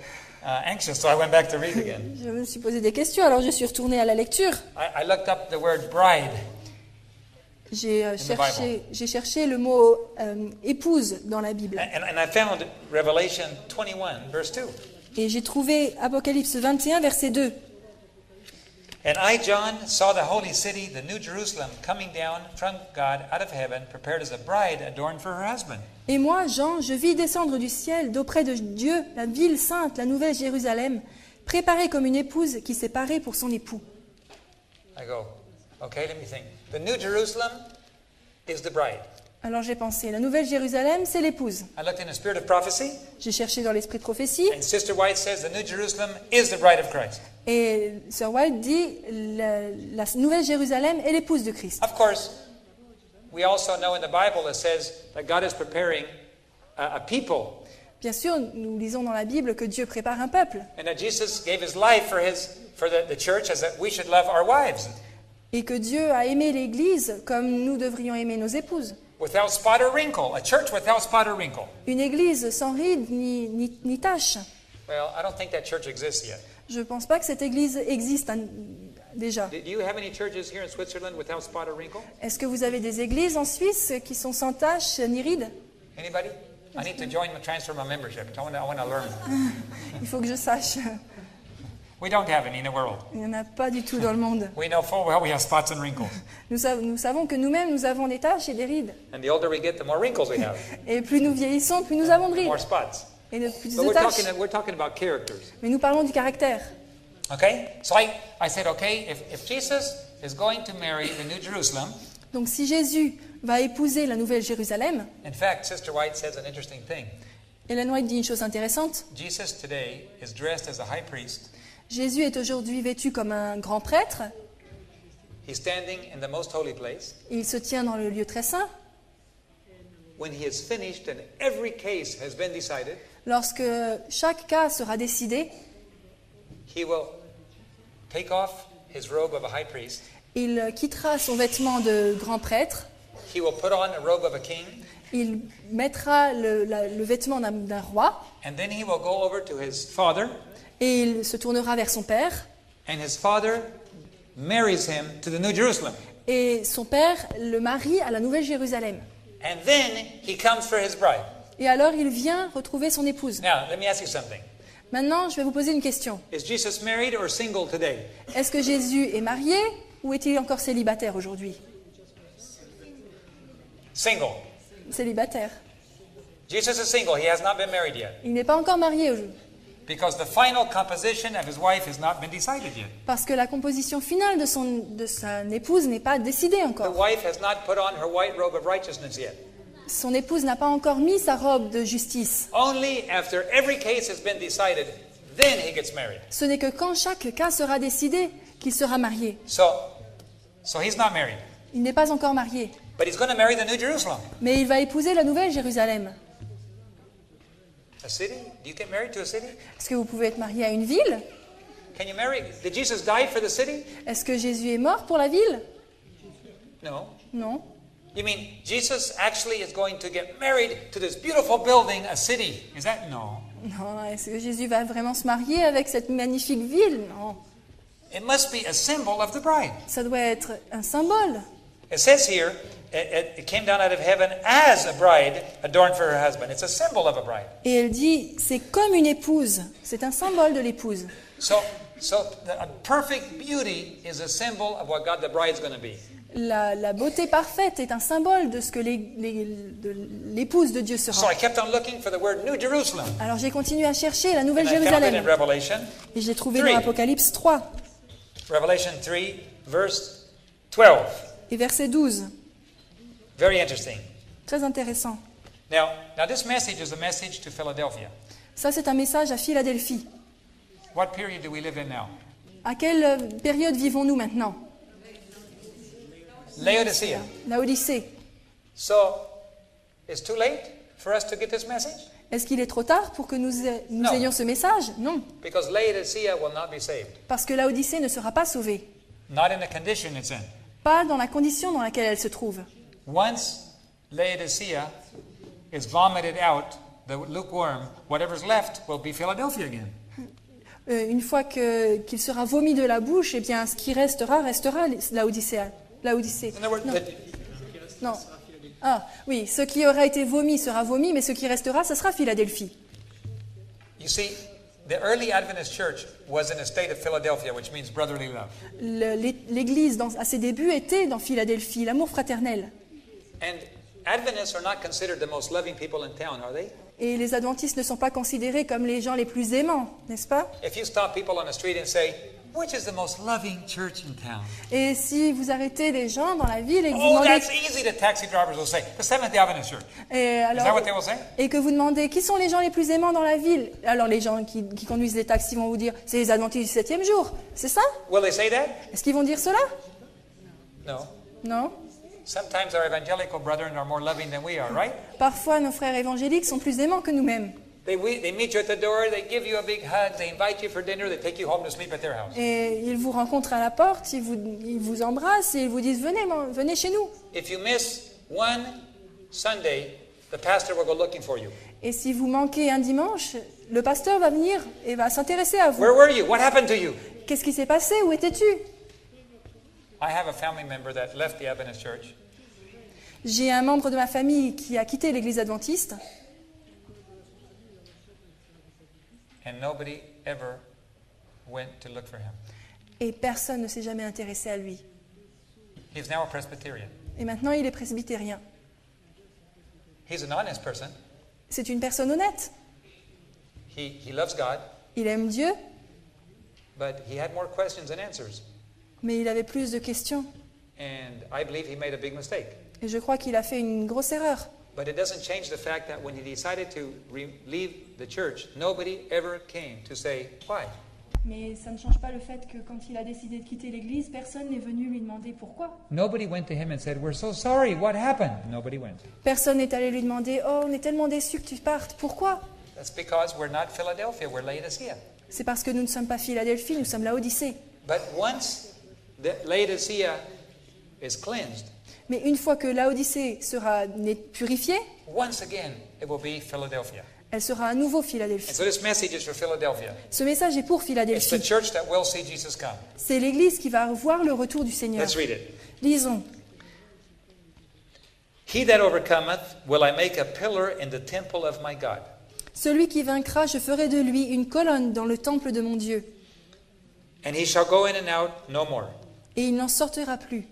anxious, so I went back to read again. Je me suis posé des questions, alors je suis retournée à la lecture. I looked up the word bride. J'ai cherché le mot épouse dans la Bible. And I found Revelation 21, verse 2. Et j'ai trouvé Apocalypse 21, verset 2. And I, John, saw the holy city, the new Jerusalem, coming down from God out of heaven, prepared as a bride adorned for her husband. Et moi, Jean, je vis descendre du ciel, d'auprès de Dieu, la ville sainte, la nouvelle Jérusalem, préparée comme une épouse qui s'est parée pour son époux. I go, okay, let me think. The new Jerusalem is the bride. Alors j'ai pensé, la nouvelle Jérusalem, c'est l'épouse. I looked in the spirit of prophecy, J'ai cherché dans l'esprit de prophétie, and Sister White says the new Jerusalem is the bride of Christ. et Sir White dit, la nouvelle Jérusalem est l'épouse de Christ. Of course, we also know in the Bible it says that God is preparing a people, Bien sûr, nous lisons dans la Bible que Dieu prépare un peuple. and that Jesus gave his life for the church as that we should love our wives. Et que Dieu a aimé l'Église comme nous devrions aimer nos épouses. Without spot or wrinkle. A church without spot or wrinkle. Une Église sans rides ni taches. Well, I don't think that church exists yet. Je ne pense pas que cette Église existe déjà. Do you have any churches here in Switzerland without spot or wrinkle? Est-ce que vous avez des églises en Suisse qui sont sans taches ni rides? Anybody? I need to join the transfer my membership. I want to learn. Il faut que je sache. We don't have any in the world. Il n'y en a pas du tout dans le monde. We know full well we have spots and wrinkles. Nous savons que nous-mêmes, nous avons des taches et des rides. And the older we get, the more wrinkles we have. Et plus nous vieillissons, plus nous avons de rides. More spots. Et de plus But de taches. we're talking about characters. Mais nous parlons du caractère. Okay? So I said, okay, if Jesus is going to marry the New Jerusalem, Donc si Jésus va épouser la Nouvelle Jérusalem, in fact, Sister White says an interesting thing. Ellen White dit une chose intéressante. Jesus today is dressed as a high priest. Jésus est aujourd'hui vêtu comme un grand prêtre. He's standing in the most holy place. Il se tient dans le lieu très saint. When he is finished and every case has been decided, Lorsque chaque cas sera décidé, he will take off his robe of a high priest. il quittera son vêtement de grand prêtre. He will put on a robe of a king. Il mettra le vêtement d'un roi. And then he will go over to his father. Et il se tournera vers son père. And his father marries him to the New Jerusalem. Et son père le marie à la Nouvelle Jérusalem. And then he comes for his bride. Et alors il vient retrouver son épouse. Now, let me ask you something. Maintenant, je vais vous poser une question. Is Jesus married or single today? Est-ce que Jésus est marié ou est-il encore célibataire aujourd'hui? Single. Célibataire. Jesus is single. He has not been married yet. Il n'est pas encore marié aujourd'hui. Because the final composition of his wife has not been decided yet. Parce que la composition finale de sa épouse n'est pas décidée The encore. wife has not put on her white robe of righteousness yet. Son épouse n'a pas encore mis sa robe de justice. Only after every case has been decided, then he gets married. Ce n'est que quand chaque cas sera décidé qu'il sera marié. So he's not married. Il n'est pas encore marié. But he's going to marry the New Jerusalem. Mais il va épouser la Nouvelle Jérusalem. A city? Do you get married to a city? Est-ce que vous pouvez être marié à une ville? Can you marry? Did Jesus die for the city? Est-ce que Jésus est mort pour la ville? No. Non. You mean Jesus actually is going to get married to this beautiful building, a city? Is that no? Non. Est-ce que Jésus va vraiment se marier avec cette magnifique ville? Non. It must be a symbol of the bride. Ça doit être un symbole. It says here, it came down out of heaven as a bride adorned for her husband. It's a symbol of a bride. Et elle dit, c'est comme une épouse. C'est un symbole de l'épouse. So a perfect beauty is a symbol of what God the bride is going to be. La beauté parfaite est un symbole de ce que l'épouse de Dieu So sera. I kept on looking for the word New Jerusalem. Alors j'ai continué à chercher la Nouvelle And I found it in Jérusalem. Revelation. Et je l'ai trouvé dans 3. Apocalypse 3 Revelation 3, verse 12. et verset 12. Very interesting. Très intéressant. Now this message is a message to Philadelphia. Ça, c'est un message à Philadelphie. What period do we live in now? À quelle période vivons-nous maintenant? Laodicea. La Odyssée. So, it's too late for us to get this message? Est-ce qu'il est trop tard pour que nous Non. ayons ce message? Non. Because Laodicea will not be saved. Parce que la Odyssée ne sera pas sauvée. Not in the condition it's in. Pas dans la condition dans laquelle elle se trouve. Once Laodicea is vomited out, the lukewarm, whatever's left will be Philadelphia again. Une fois qu'il sera vomi de la bouche, eh bien, ce qui restera la Odyssée. La Odyssée. In other words, Non. the- Non. Ah, oui, ce qui aura été vomi sera vomi, mais ce qui restera, ce sera Philadelphie. you see, the early Adventist church was in a state of Philadelphia, which means brotherly love. L'Église, à ses débuts, était dans Philadelphie, l'amour fraternel. And Adventists are not considered the most loving people in town, are they? Et les adventistes ne sont pas considérés comme les gens les plus aimants, n'est-ce pas? If you stop people on the street and say, which is the most loving church in town? Et si vous arrêtez des gens dans la ville et que vous Oh, demandez, that's easy, the taxi drivers will say. The Seventh-day Adventist Church. et, Is that alors, what they will say? et que vous demandez qui sont les gens les plus aimants dans la ville, alors les gens qui conduisent les taxis vont vous dire c'est les adventistes du 7e jour, c'est ça? Will they say that? Est-ce qu'ils vont dire cela? No. Non. Sometimes our evangelical brethren are more loving than we are, right? Parfois nos frères évangéliques sont plus aimants que nous-mêmes. They meet you at the door, they give you a big hug, they invite you for dinner, they take you home to sleep at their house. Et ils vous rencontrent à la porte, ils vous embrassent et ils vous disent venez chez nous. If you miss one Sunday, the pastor will go looking for you. Et si vous manquez un dimanche, le pasteur va venir et va s'intéresser à vous. Where were you? What happened to you? Qu'est-ce qui s'est passé? Où étais-tu? I have a family member that left the Adventist church. J'ai un membre de ma famille qui a quitté l'église adventiste And nobody ever went to look for him. et personne ne s'est jamais intéressé à lui. He's now a Presbyterian. Et maintenant, il est presbytérien. He's an honest person. C'est une personne honnête. He loves God, Il aime Dieu, but he had more questions than answers. mais il avait plus de questions. And I believe he made a big mistake. Et je crois qu'il a fait une grosse erreur. But it doesn't change the fact that when he decided to leave the church, nobody ever came to say why. Mais ça ne change pas le fait que quand il a décidé de quitter l'église, personne n'est venu lui demander pourquoi. Nobody went to him and said, "We're so sorry, what happened?" Nobody went. Personne n'est allé lui demander « Oh, on est tellement déçus que tu partes, pourquoi ?» That's because we're not Philadelphia, we're Laodicea. C'est parce que nous ne sommes pas Philadelphie, nous sommes Laodicée. But once the Laodicea is cleansed, Mais une fois que Laodicée sera purifiée, once again it will be Philadelphia. elle sera à nouveau And Philadelphie. so this message is for Philadelphia. Ce message est pour It's the Philadelphie. church that will see Jesus come. C'est l'église qui va voir le retour du Seigneur. Let's read it. Lisons. He that overcometh will I make a pillar in the temple of my God. Celui qui vaincra, je ferai de lui une colonne dans le temple de mon Dieu, And he shall go in and out no more. et il n'en sortira plus.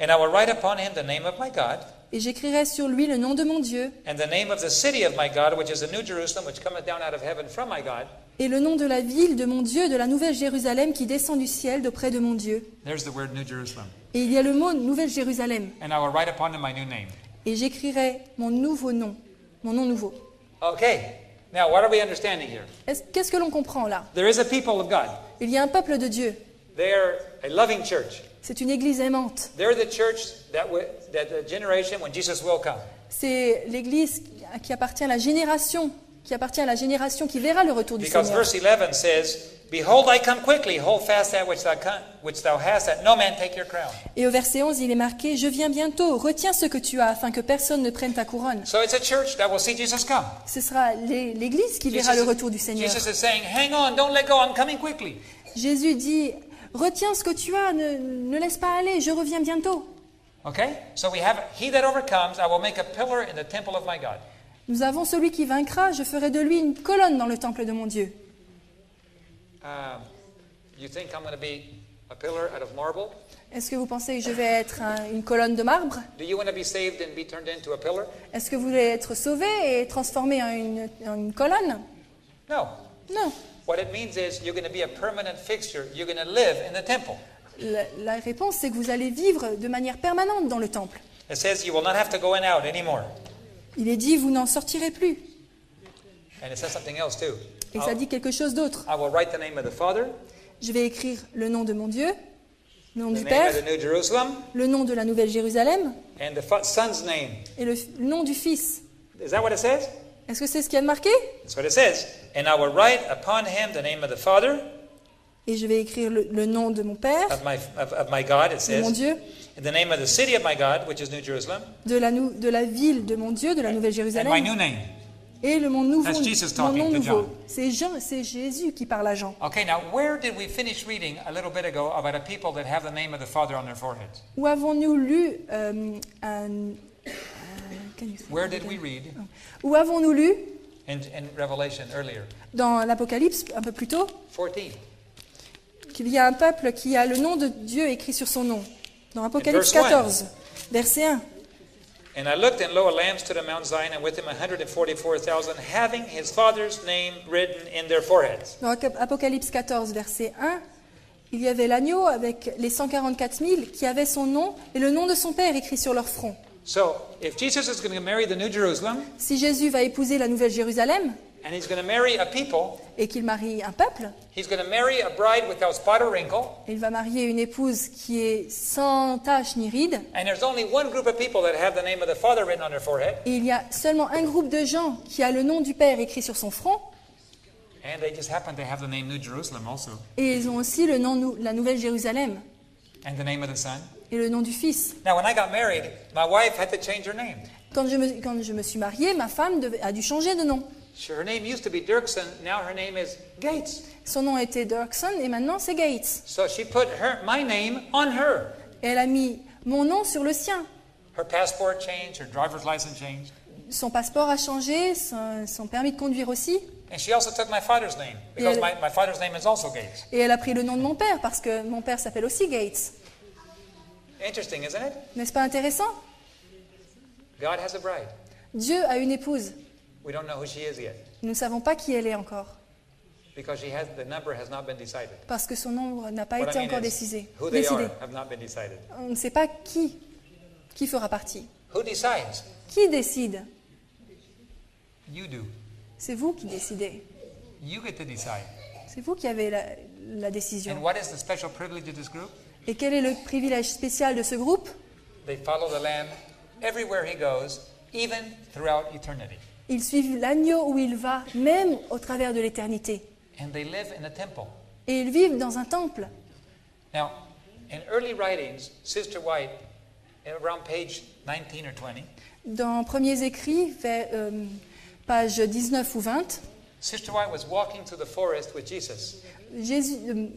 And I will write upon him the name of my God, Et j'écrirai sur lui le nom de mon Dieu, and the name of the city of my God, which is the new Jerusalem, which cometh down out of heaven from my God. et le nom de la ville de mon Dieu, de la nouvelle Jérusalem qui descend du ciel d'auprès de mon Dieu. There's the word New Jerusalem. Et il y a le mot nouvelle Jérusalem. And I will write upon him my new name. Et j'écrirai mon nouveau nom, mon nom nouveau. Okay, now what are we understanding here? Qu'est-ce que l'on comprend là? There is a people of God. Il y a un peuple de Dieu. They're a loving church. C'est une église aimante. They're the church that the generation when Jesus will come. C'est l'église qui appartient à la génération, qui verra le retour du Because Seigneur. verse 11 says, "Behold, I come quickly. Hold fast that which thou hast, that no man take your crown." Et au verset 11, il est marqué « Je viens bientôt, retiens ce que tu as, afin que personne ne prenne ta couronne. So it's a church that will see Jesus come. » Ce sera l'église qui verra le retour du Seigneur. Jesus is saying, "Hang on, don't let go. I'm coming quickly." Jésus dit « Retiens ce que tu as, ne laisse pas aller, je reviens bientôt. Okay? So we have he that overcomes, I will make a pillar in the temple of my God. » Nous avons celui qui vaincra, je ferai de lui une colonne dans le temple de mon Dieu. You think I'm going to be a pillar out of marble? Est-ce que vous pensez que je vais être une colonne de marbre? Do you want to be saved and be turned into a pillar? Est-ce que vous voulez être sauvé et transformé en une colonne? No. Non. What it means is you're going to be a permanent fixture. You're going to live in the temple. La réponse, c'est que vous allez vivre de manière permanente dans le temple. It says you will not have to go in and out anymore. Il est dit, vous n'en sortirez plus. And it says something else too. Et ça dit quelque chose d'autre. I will write the name of the Father, Je vais écrire le nom de mon Dieu, le nom the du name Père, of the New Jerusalem, le nom de la Nouvelle Jérusalem and the Son's name. et le nom du Fils. Is that what it says? Est-ce que c'est ce qu'il y a de marqué? That's what it says. And I will write upon him the name of the Father, Et je vais écrire le nom de mon Père, of my God, it de mon says, Dieu, and the name of the city of my God, which is New Jerusalem, de la ville de mon Dieu, de la Nouvelle and my Jérusalem, new name. et mon nouveau, That's Jesus mon talking nom to nouveau. John. C'est Jésus qui parle à Jean. Okay, now where did we finish reading a little bit ago about a people that have the name of the Father on their foreheads? Où avons-nous lu Where did we read Où avons-nous lu in Revelation earlier? dans l'Apocalypse un peu plus tôt 14. qu'il y a un peuple qui a le nom de Dieu écrit sur son nom. Dans Apocalypse verse 14, verset 1. And I looked, and lo, a lamb stood on Mount Zion, and with him 144,000, having his Father's name written in their foreheads. Dans Apocalypse 14, verset 1, il y avait l'agneau avec les 144 000 qui avaient son nom et le nom de son Père écrit sur leur front. So, if Jesus is going to marry the New Jerusalem, Si Jésus va épouser la Nouvelle Jérusalem, and he's going to marry a people. et qu'il marie un peuple. He's going to marry a bride without spot or wrinkle. Il va marier une épouse qui est sans tache ni ride. And there's only one group of people that have the name of the Father written on their forehead. Et il y a seulement un groupe de gens qui a le nom du Père écrit sur son front. And they just happen to have the name New Jerusalem also. Et ils ont aussi le nom la Nouvelle Jérusalem And the name of the Son. et le nom du Fils. Now, when I got married, my wife had to change her name. Quand je me suis mariée, ma femme a dû changer de nom. Her name used to be Dirksen. Now her name is Gates. Son nom était Dirksen et maintenant c'est Gates. So she put my name on her. Et elle a mis mon nom sur le sien. Her passport changed. Her driver's license changed. Son passeport a changé, son permis de conduire aussi. And she also took my father's name because my father's name is also Gates. Et elle a pris le nom de mon père parce que mon père s'appelle aussi Gates. Interesting, isn't it? N'est-ce pas intéressant? God has a bride. Dieu a une épouse. We don't know who she is yet Nous ne savons pas qui elle est encore because the number has not been decided. parce que son nombre n'a pas What été I mean encore is, décidé. who they are have not been decided. On ne sait pas qui fera partie. Who decides? Qui décide? You do. C'est vous qui décidez. You get to decide. C'est vous qui avez la décision. And what is the special privilege of this group? Et quel est le privilège spécial de ce groupe? They follow the Lamb everywhere he goes, even throughout eternity. Ils suivent l'agneau où il va, même au travers de l'éternité. And they live in a temple. Et ils vivent dans un temple. Now, in early writings, Sister White, around page 19 or 20, Dans Premiers Écrits, page 19 ou 20, Sister White was walking through the forest with Jesus.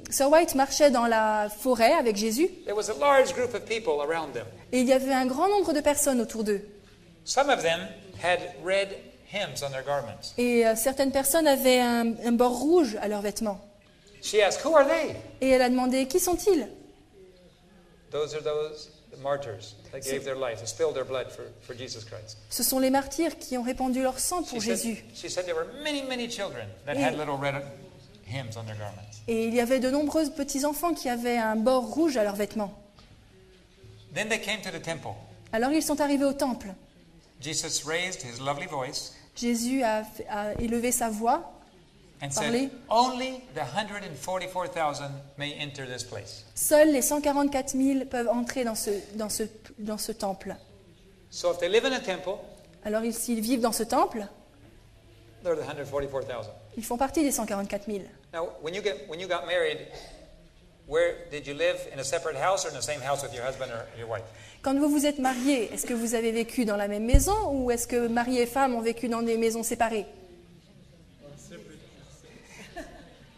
Sir White marchait dans la forêt avec Jésus There was a large group of people around them. et il y avait un grand nombre de personnes autour d'eux. Some of them had red hymns on their garments. Et certaines personnes avaient un bord rouge à leurs vêtements. She asked, "Who are they?" Et elle a demandé, qui sont-ils? Those are the martyrs that gave their life, that spilled their blood for Jesus Christ. Ce sont les martyrs qui ont répandu leur sang pour Jésus. She said there were many, many children that had little red hymns on their garments. Et il y avait de nombreux petits-enfants qui avaient un bord rouge à leurs vêtements. Then they came to the temple. Alors ils sont arrivés au temple. Jesus raised his lovely voice Jésus a élevé sa voix, and parlé. said, "Only the 144,000 may enter this place." Seuls les 144 000 peuvent entrer dans ce temple. So if they live in a temple, Alors s'ils vivent dans ce temple, they're the 144,000. ils font partie des 144 000. Now, when you got married, where did you live? In a separate house or in the same house with your husband or your wife? Quand vous vous êtes mariés, est-ce que vous avez vécu dans la même maison ou est-ce que mari et femme ont vécu dans des maisons séparées?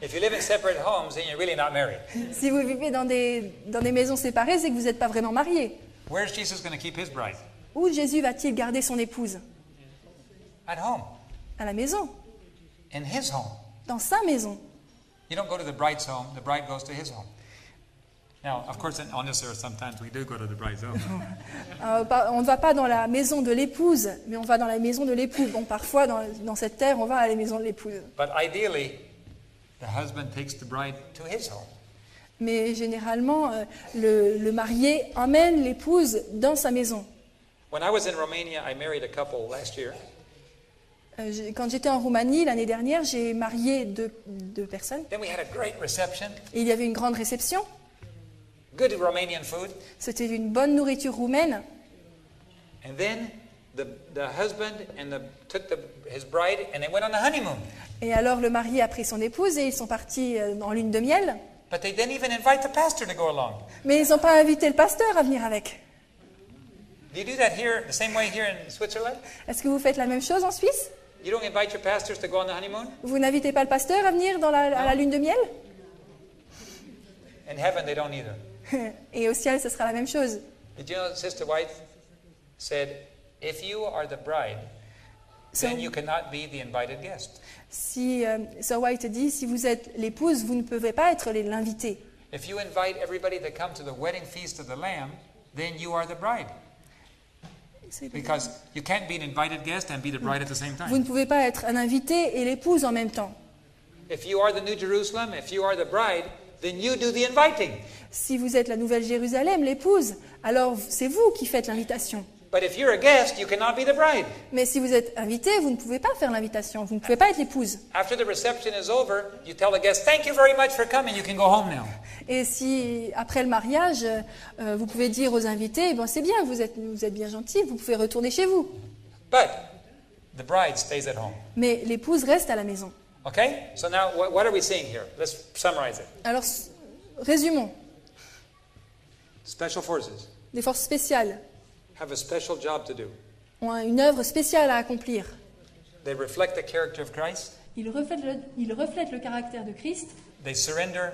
If you live in separate homes, then you're really not married. Si vous vivez dans des maisons séparées, c'est que vous n'êtes pas vraiment mariés. Where's Jesus going to keep his bride? Où Jésus va-t-il garder son épouse? At home, À la maison, in his home. dans sa maison. You don't go to the bride's home, the bride goes to his home. Now, of course, on this earth, sometimes we do go to the bride's home. On ne va pas dans la maison de l'épouse, mais on va dans la maison de l'époux. Bon, parfois, dans cette terre, on va à la maison de l'épouse. But ideally, the husband takes the bride to his home. Mais généralement, le marié emmène l'épouse dans sa maison. When I was in Romania, I married a couple last year. Quand j'étais en Roumanie l'année dernière, j'ai marié deux personnes. Then we had a great reception, Et il y avait une grande réception. good Romanian food. C'était une bonne nourriture roumaine. And then the husband took his bride and they went on the honeymoon. Et alors le mari a pris son épouse et ils sont partis en lune de miel. But they didn't even invite the pastor to go along. Mais ils n'ont pas invité le pasteur à venir avec. Do you do that here, the same way here in Switzerland? Est-ce que vous faites la même chose en Suisse? You don't invite your pastors to go on the honeymoon? Vous n'invitez pas le pasteur à venir à la lune de miel? In heaven, they don't either. Et au ciel, ce sera la même chose. Did you know Sister White said, if you are the bride, then you cannot be the invited guest. Sir White dit, si vous êtes l'épouse, vous ne pouvez pas être l'invité. If you invite everybody to come to the wedding feast of the Lamb, then you are the bride. Because you can't be an invited guest and be the bride at the same Vous ne time. pouvez pas être un invité et l'épouse en même temps. If you are the New Jerusalem, if you are the bride, then you do the inviting. Si vous êtes la Nouvelle Jérusalem, l'épouse, alors c'est vous qui faites l'invitation. But if you're a guest, you cannot be the bride. Mais si vous êtes invité, vous ne pouvez pas faire l'invitation, vous ne pouvez pas être l'épouse. After the reception is over, you tell the guest, "Thank you very much for coming. You can go home now." Et si, après le mariage, vous pouvez dire aux invités, bon, c'est bien, vous êtes bien gentils, vous pouvez retourner chez vous. But the bride stays at home. Mais l'épouse reste à la maison. Okay? So now, what are we seeing here? Let's summarize it. Alors, résumons. Special forces Les forces spéciales have a special job to do. ont une œuvre spéciale à accomplir. They reflect the character of Christ. Ils reflètent le caractère de Christ. They surrender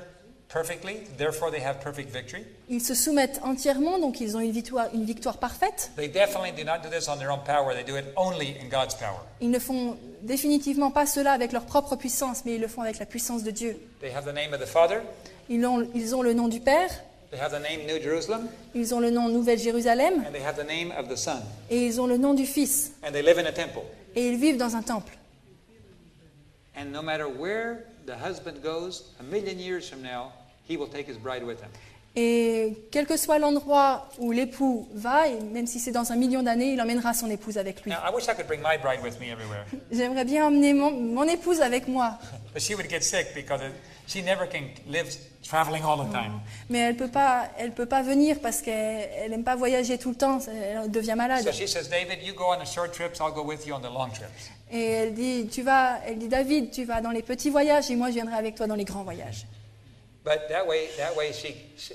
perfectly, therefore they have perfect victory. Ils se soumettent entièrement, donc ils ont une victoire parfaite. They definitely do not do this on their own power. They do it only in God's power. Ils ne font définitivement pas cela avec leur propre puissance, mais ils le font avec la puissance de Dieu. They have the name of the Father. Ils ont le nom du Père, They have the name New Jerusalem. ils ont le nom Nouvelle Jérusalem, And they have the name of the Son. et ils ont le nom du Fils. And they live in a temple. Et ils vivent dans un temple. And no matter where the husband goes, 1,000,000 years from now, he will take his bride with him. Et quel que soit l'endroit où l'époux va, et même si c'est dans 1 000 000 d'années, il emmènera son épouse avec lui. Now, I wish I could bring my bride with me everywhere. J'aimerais bien emmener mon épouse avec moi, But she would get sick because she never can live traveling all the time. mais elle peut pas venir parce qu'elle n'aime pas voyager tout le temps, elle devient malade. So she says, David, you go on the short trips, I'll go with you on the long trips. Et elle dit David, tu vas dans les petits voyages et moi je viendrai avec toi dans les grands voyages. But that way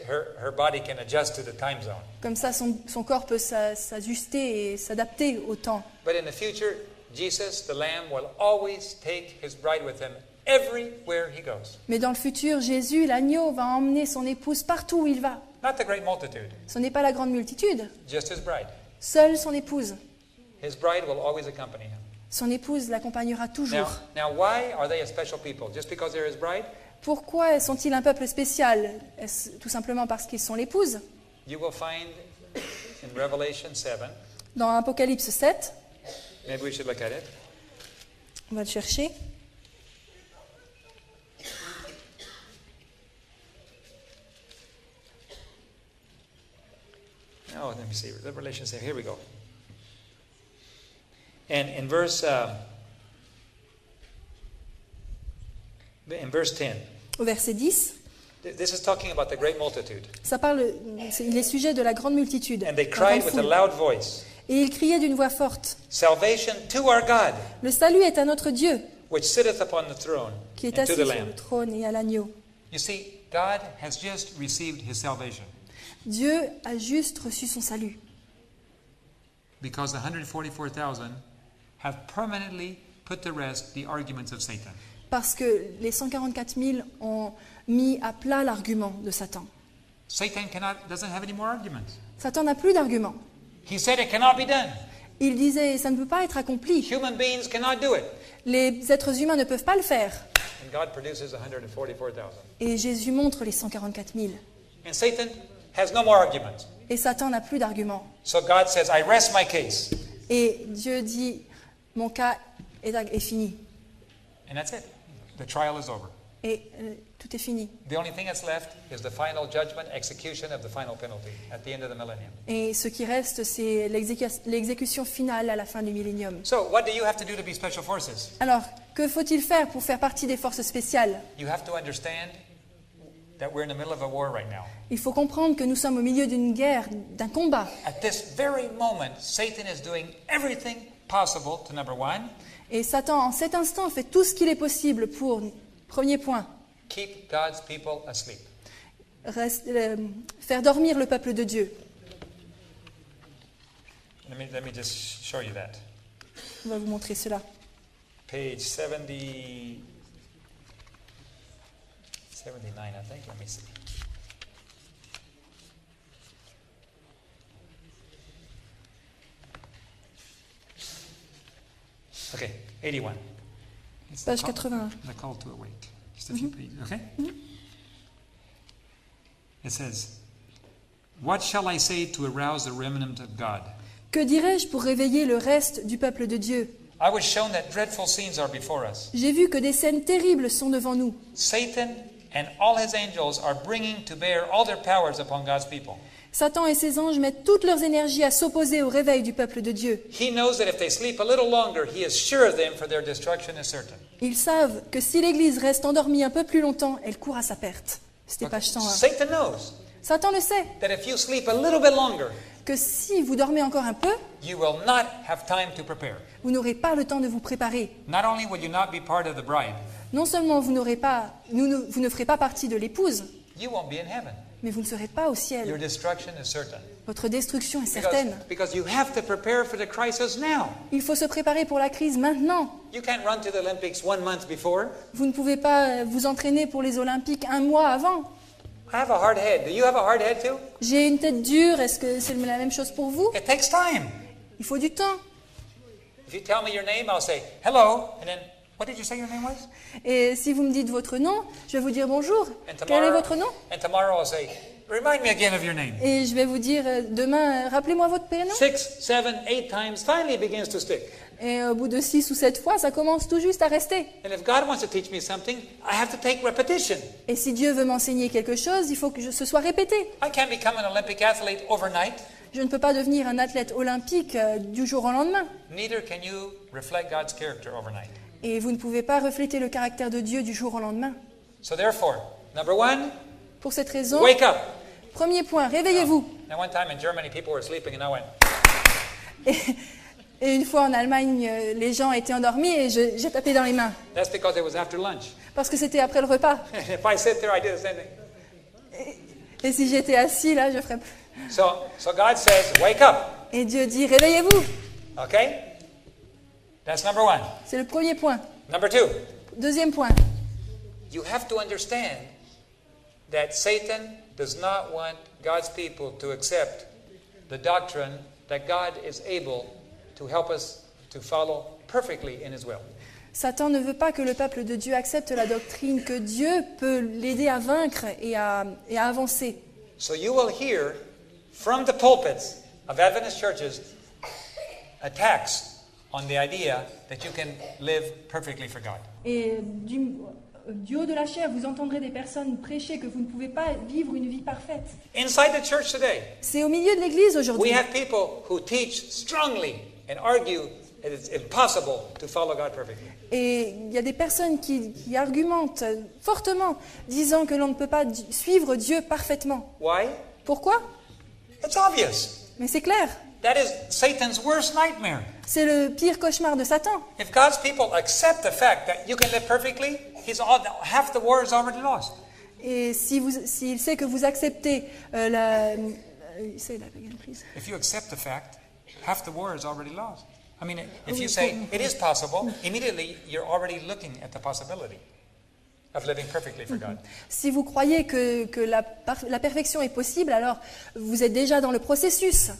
her body can adjust to the time zone. Comme ça, son corps peut s'ajuster et s'adapter au temps. But in the future, Jesus, the Lamb, will always take his bride with him everywhere he goes. Mais dans le futur, Jésus, l'agneau, va emmener son épouse partout où il va. Not the great multitude, Ce n'est pas la grande multitude, just his bride. seule son épouse. His bride will always accompany him. Son épouse l'accompagnera toujours. Now, why are they a special people? Just because they're his bride? Pourquoi sont-ils un peuple spécial? Est-ce tout simplement parce qu'ils sont l'épouse? You will find in Revelation 7, Dans Apocalypse 7, maybe we should look at it. on va le chercher. Oh, let me see. Revelation 7, here we go. And in verse 10, Au verset 10, this is talking about the great multitude. il est sujet de la grande multitude. And they la grande cried with a foule. loud voice, Et ils criaient d'une voix forte, Salvation to our God, le salut est à notre Dieu, which sitteth upon the throne, qui est and assis to the sur Lamb. le trône et à l'agneau. You see, God has just received his salvation Dieu a juste reçu son salut. because the 144,000 have permanently put to rest the arguments of Satan. Parce que les 144 000 ont mis à plat l'argument de Satan. Satan doesn't have any more arguments. Satan n'a plus d'argument. He said it cannot be done. Il disait, ça ne peut pas être accompli. Human beings cannot do it. Les êtres humains ne peuvent pas le faire. And God produces 144,000. Et Jésus montre les 144 000. And Satan has no more arguments. Et Satan n'a plus d'argument. So God says, I rest my case. Et Dieu dit, mon cas est fini. And that's it. The trial is over. Et tout est fini. The only thing that's left is the final judgment, execution of the final penalty at the end of the millennium. Et ce qui reste, c'est l'exécution finale à la fin du millénium. So what do you have to do to be special forces? Alors, que faut-il faire pour faire partie des forces spéciales? You have to understand that we're in the middle of a war right now. Il faut comprendre que nous sommes au milieu d'une guerre, d'un combat. At this very moment, Satan is doing everything possible to, number one, Et Satan, en cet instant, fait tout ce qu'il est possible pour, premier point, keep God's people asleep. faire dormir le peuple de Dieu. Let me just show you that. On va vous montrer cela. Page 79, I think. Let me see. Okay, 81. It's Page 81. The call to awake. Just a few pages, okay? It says, What shall I say to arouse the remnant of God? Que dirais-je pour réveiller le reste du peuple de Dieu? I was shown that dreadful scenes are before us. J'ai vu que des scènes terribles sont devant nous. Satan and all his angels are bringing to bear all their powers upon God's people. Satan et ses anges mettent toutes leurs énergies à s'opposer au réveil du peuple de Dieu. He knows that if they sleep a little longer, he is sure of them, for their destruction is certain. Ils savent que si l'Église reste endormie un peu plus longtemps, elle court à sa perte. C'était page 101. Satan knows Satan le sait, that if you sleep a little bit longer, que si vous dormez encore un peu, you will not have time to prepare. vous n'aurez pas le temps de vous préparer. Not only will you not be part of the bride, Non seulement vous ne ferez pas partie de l'épouse, you won't be in heaven. mais vous ne serez pas au Your ciel. destruction is certain. Votre destruction est certaine. Because you have to prepare for the crisis now. Il faut se préparer pour la crise maintenant. You can't run to the Olympics 1 month before. Vous ne pouvez pas vous entraîner pour les Olympiques un mois avant. I have a hard head. Do you have a hard head too? J'ai une tête dure, est-ce que c'est la même chose pour vous? It takes time. Il faut du temps. If you tell me your name, I'll say hello, and then what did you say your name was? Et si vous me dites votre nom, je vais vous dire bonjour. And Quel est votre nom? tomorrow I'll say, remind me again of your name. Et je vais vous dire demain, rappelez-moi votre prénom. 6, 7, 8 times, finally it begins to stick. Et au bout de 6 ou 7 fois, ça commence tout juste à rester. And if God wants to teach me something, I have to take repetition. Et si Dieu veut m'enseigner quelque chose, il faut que ce soit répété. I can't become an Olympic athlete overnight. Je ne peux pas devenir un athlète olympique du jour au lendemain. Neither can you reflect God's character overnight. Et vous ne pouvez pas refléter le caractère de Dieu du jour au lendemain. So therefore, number 1, Pour cette raison, wake up. premier point, réveillez-vous. Now one time in Germany, people were sleeping and I went, Et une fois en Allemagne, les gens étaient endormis et j'ai tapé dans les mains. that's because it was after lunch. Parce que c'était après le repas. If I sit there, I do the same thing. Et si j'étais assis là, je ferais plus. So God says, wake up. Et Dieu dit, réveillez-vous. Okay? That's number 1. C'est le premier point. Number 2, Deuxième point. you have to understand that Satan does not want God's people to accept the doctrine that God is able to help us to follow perfectly in His will. Satan ne veut pas que le peuple de Dieu accepte la doctrine que Dieu peut l'aider à vaincre et à avancer. So you will hear from the pulpits of Adventist churches attacks on the idea that you can live perfectly for God. Et du haut de la chair, vous entendrez des personnes prêcher que vous ne pouvez pas vivre une vie parfaite. Inside the church today, C'est au milieu de l'Église we aujourd'hui. have people who teach strongly and argue that it's impossible to follow God perfectly. Et il y a des personnes qui argumentent fortement, disant que l'on ne peut pas suivre Dieu parfaitement. Why? Pourquoi? It's obvious. Mais c'est clair. That is Satan's worst nightmare. C'est le pire cauchemar de Satan. If God's people accept the fact that you can live perfectly, half the war is already lost. Et s'il sait que vous acceptez say that again, please. If you accept the fact, half the war is already lost. I mean, if you say it is possible, immediately you're already looking at the possibility of living perfectly for God. Si vous croyez que la perfection est possible, alors vous êtes déjà dans le processus.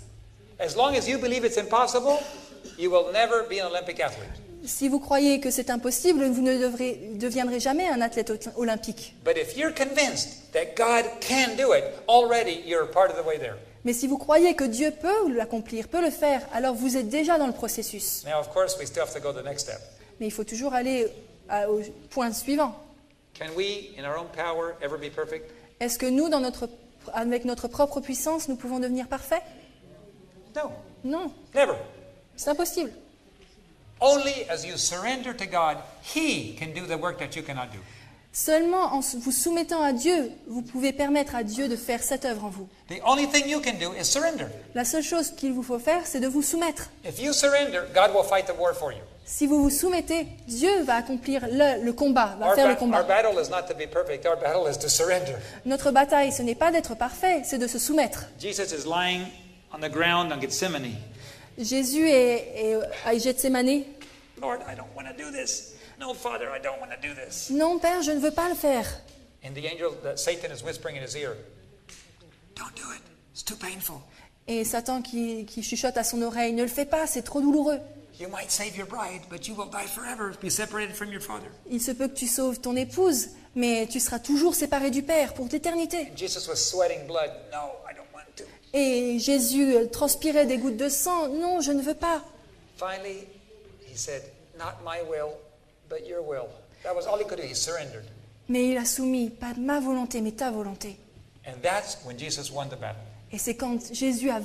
As long as you believe it's impossible, you will never be an Olympic athlete. Si vous croyez que c'est impossible, vous ne deviendrez jamais un athlète olympique. But if you're convinced that God can do it, already you're part of the way there. Mais si vous croyez que Dieu peut l'accomplir, peut le faire, alors vous êtes déjà dans le processus. Now, of course, we still have to go to the next step. Mais il faut toujours aller au point suivant. Can we, in our own power, ever be perfect? Est-ce que nous, avec notre propre puissance, nous pouvons devenir parfaits? No, Non, never. c'est impossible. Only as you surrender to God, He can do the work that you cannot do. Seulement en vous soumettant à Dieu, vous pouvez permettre à Dieu de faire cette œuvre en vous. The only thing you can do is surrender. La seule chose qu'il vous faut faire, c'est de vous soumettre. If you surrender, God will fight the war for you. Si vous vous soumettez, Dieu va accomplir le combat, va faire le Our combat. battle is not to be perfect. Our battle is to surrender. Notre bataille, ce n'est pas d'être parfait, c'est de se soumettre. Jesus is lying on the ground on Gethsemane. Jésus est à Gethsémane. Lord, I don't want to do this. No, Father, I don't want to do this. Non, Père, je ne veux pas le faire. And the angel, Satan is whispering in his ear, don't do it. It's too painful. Et Satan qui chuchote à son oreille, ne le fais pas, c'est trop douloureux. You might save your bride, but you will die forever, be separated from your father. Il se peut que tu sauves ton épouse, mais tu seras toujours séparé du Père pour l'éternité. And Jesus was sweating blood. No, I don't want to. Et Jésus transpirait des gouttes de sang. Non, je ne veux pas. Finally, he said, not my will, but your will. That was all he could do. He surrendered. Mais il a soumis, pas ma volonté, mais ta volonté. And that's when Jesus won the battle. Et c'est quand Jésus a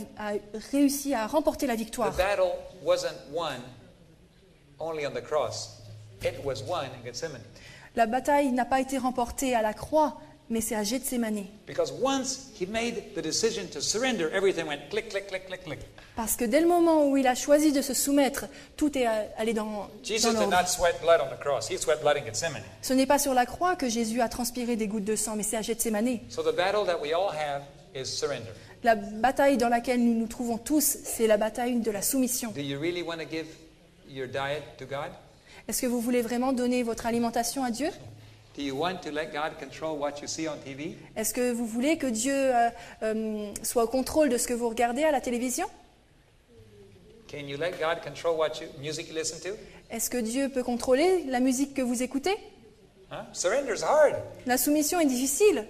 réussi à remporter la The victoire. battle wasn't won only on the cross. It was won in Gethsemane. La bataille n'a pas été remportée à la croix, mais c'est à Gethsémané. Because once he made the decision to surrender, everything went click, click, click, click, click. Parce que dès le moment où il a choisi de se soumettre, tout est allé dans Jesus did l'ordre. not sweat blood on the cross. He sweat blood in Gethsemane. Ce n'est pas sur la croix que Jésus a transpiré des gouttes de sang, mais c'est à Gethsémané. So the battle that we all have is surrender. La bataille dans laquelle nous nous trouvons tous, c'est la bataille de la soumission. Do you really want to give your diet to God? Est-ce que vous voulez vraiment donner votre alimentation à Dieu? Do you want to let God control what you see on TV? Est-ce que vous voulez que Dieu soit au contrôle de ce que vous regardez à la télévision? Can you let God control music you listen to? Est-ce que Dieu peut contrôler la musique que vous écoutez? Surrender is hard. La soumission est difficile.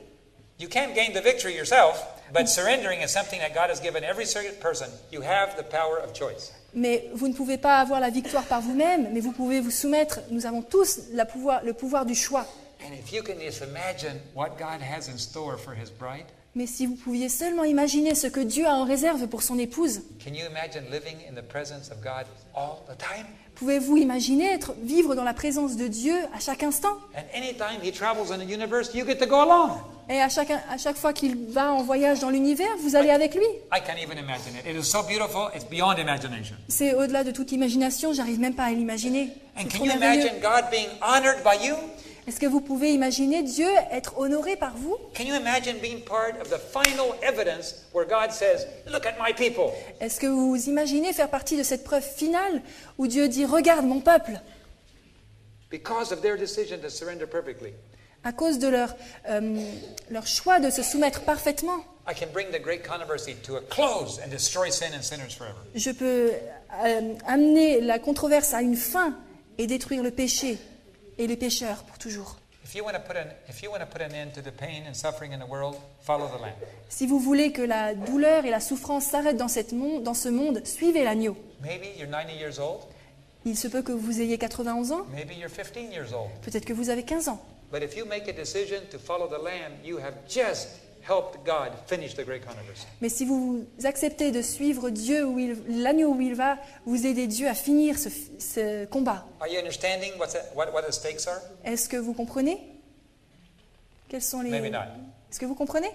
You can't gain the victory yourself, but surrendering is something that God has given every single person. You have the power of choice. Mais vous ne pouvez pas avoir la victoire par vous-même, mais vous pouvez vous soumettre. Nous avons tous le pouvoir du choix. And if you can just imagine what God has in store for His bride, Mais si vous pouviez seulement imaginer ce que Dieu a en réserve pour son épouse, can you imagine living in the presence of God all the time? pouvez-vous imaginer vivre dans la présence de Dieu à chaque instant? And anytime He travels in the universe, you get to go along. Et à chaque fois qu'il va en voyage dans l'univers, vous allez avec lui. I can't even imagine it. It is so beautiful, it's beyond imagination. C'est au-delà de toute imagination, j'arrive même pas à l'imaginer. And C'est can trop you merveilleux. imagine God being honored by you? Est-ce que vous pouvez imaginer Dieu être honoré par vous? Can you imagine being part of the final evidence where God says, look at my people? Est-ce que vous imaginez faire partie de cette preuve finale où Dieu dit « Regarde mon peuple » Because of their decision to surrender perfectly, à cause de leur choix de se soumettre parfaitement? I can bring the great controversy to a close and destroy sin and sinners forever. Je peux amener la controverse à une fin et détruire le péché et les pécheurs pour toujours. If you want to put an end to the pain and suffering in the world, follow the Lamb. Si vous voulez que la douleur et la souffrance s'arrêtent dans ce monde, suivez l'agneau. Maybe you're 90 years old. Il se peut que vous ayez 91 ans, Maybe you're 15 years old. peut-être que vous avez 15 ans. But if you make a decision to follow the Lamb, you have just helped God finish the great controversy. Mais si vous acceptez de suivre Dieu, l'agneau où il va, vous aidez Dieu à finir ce combat. Are you understanding what the stakes are? Est-ce que vous comprenez? Quels sont les... Maybe not. Est-ce que vous comprenez?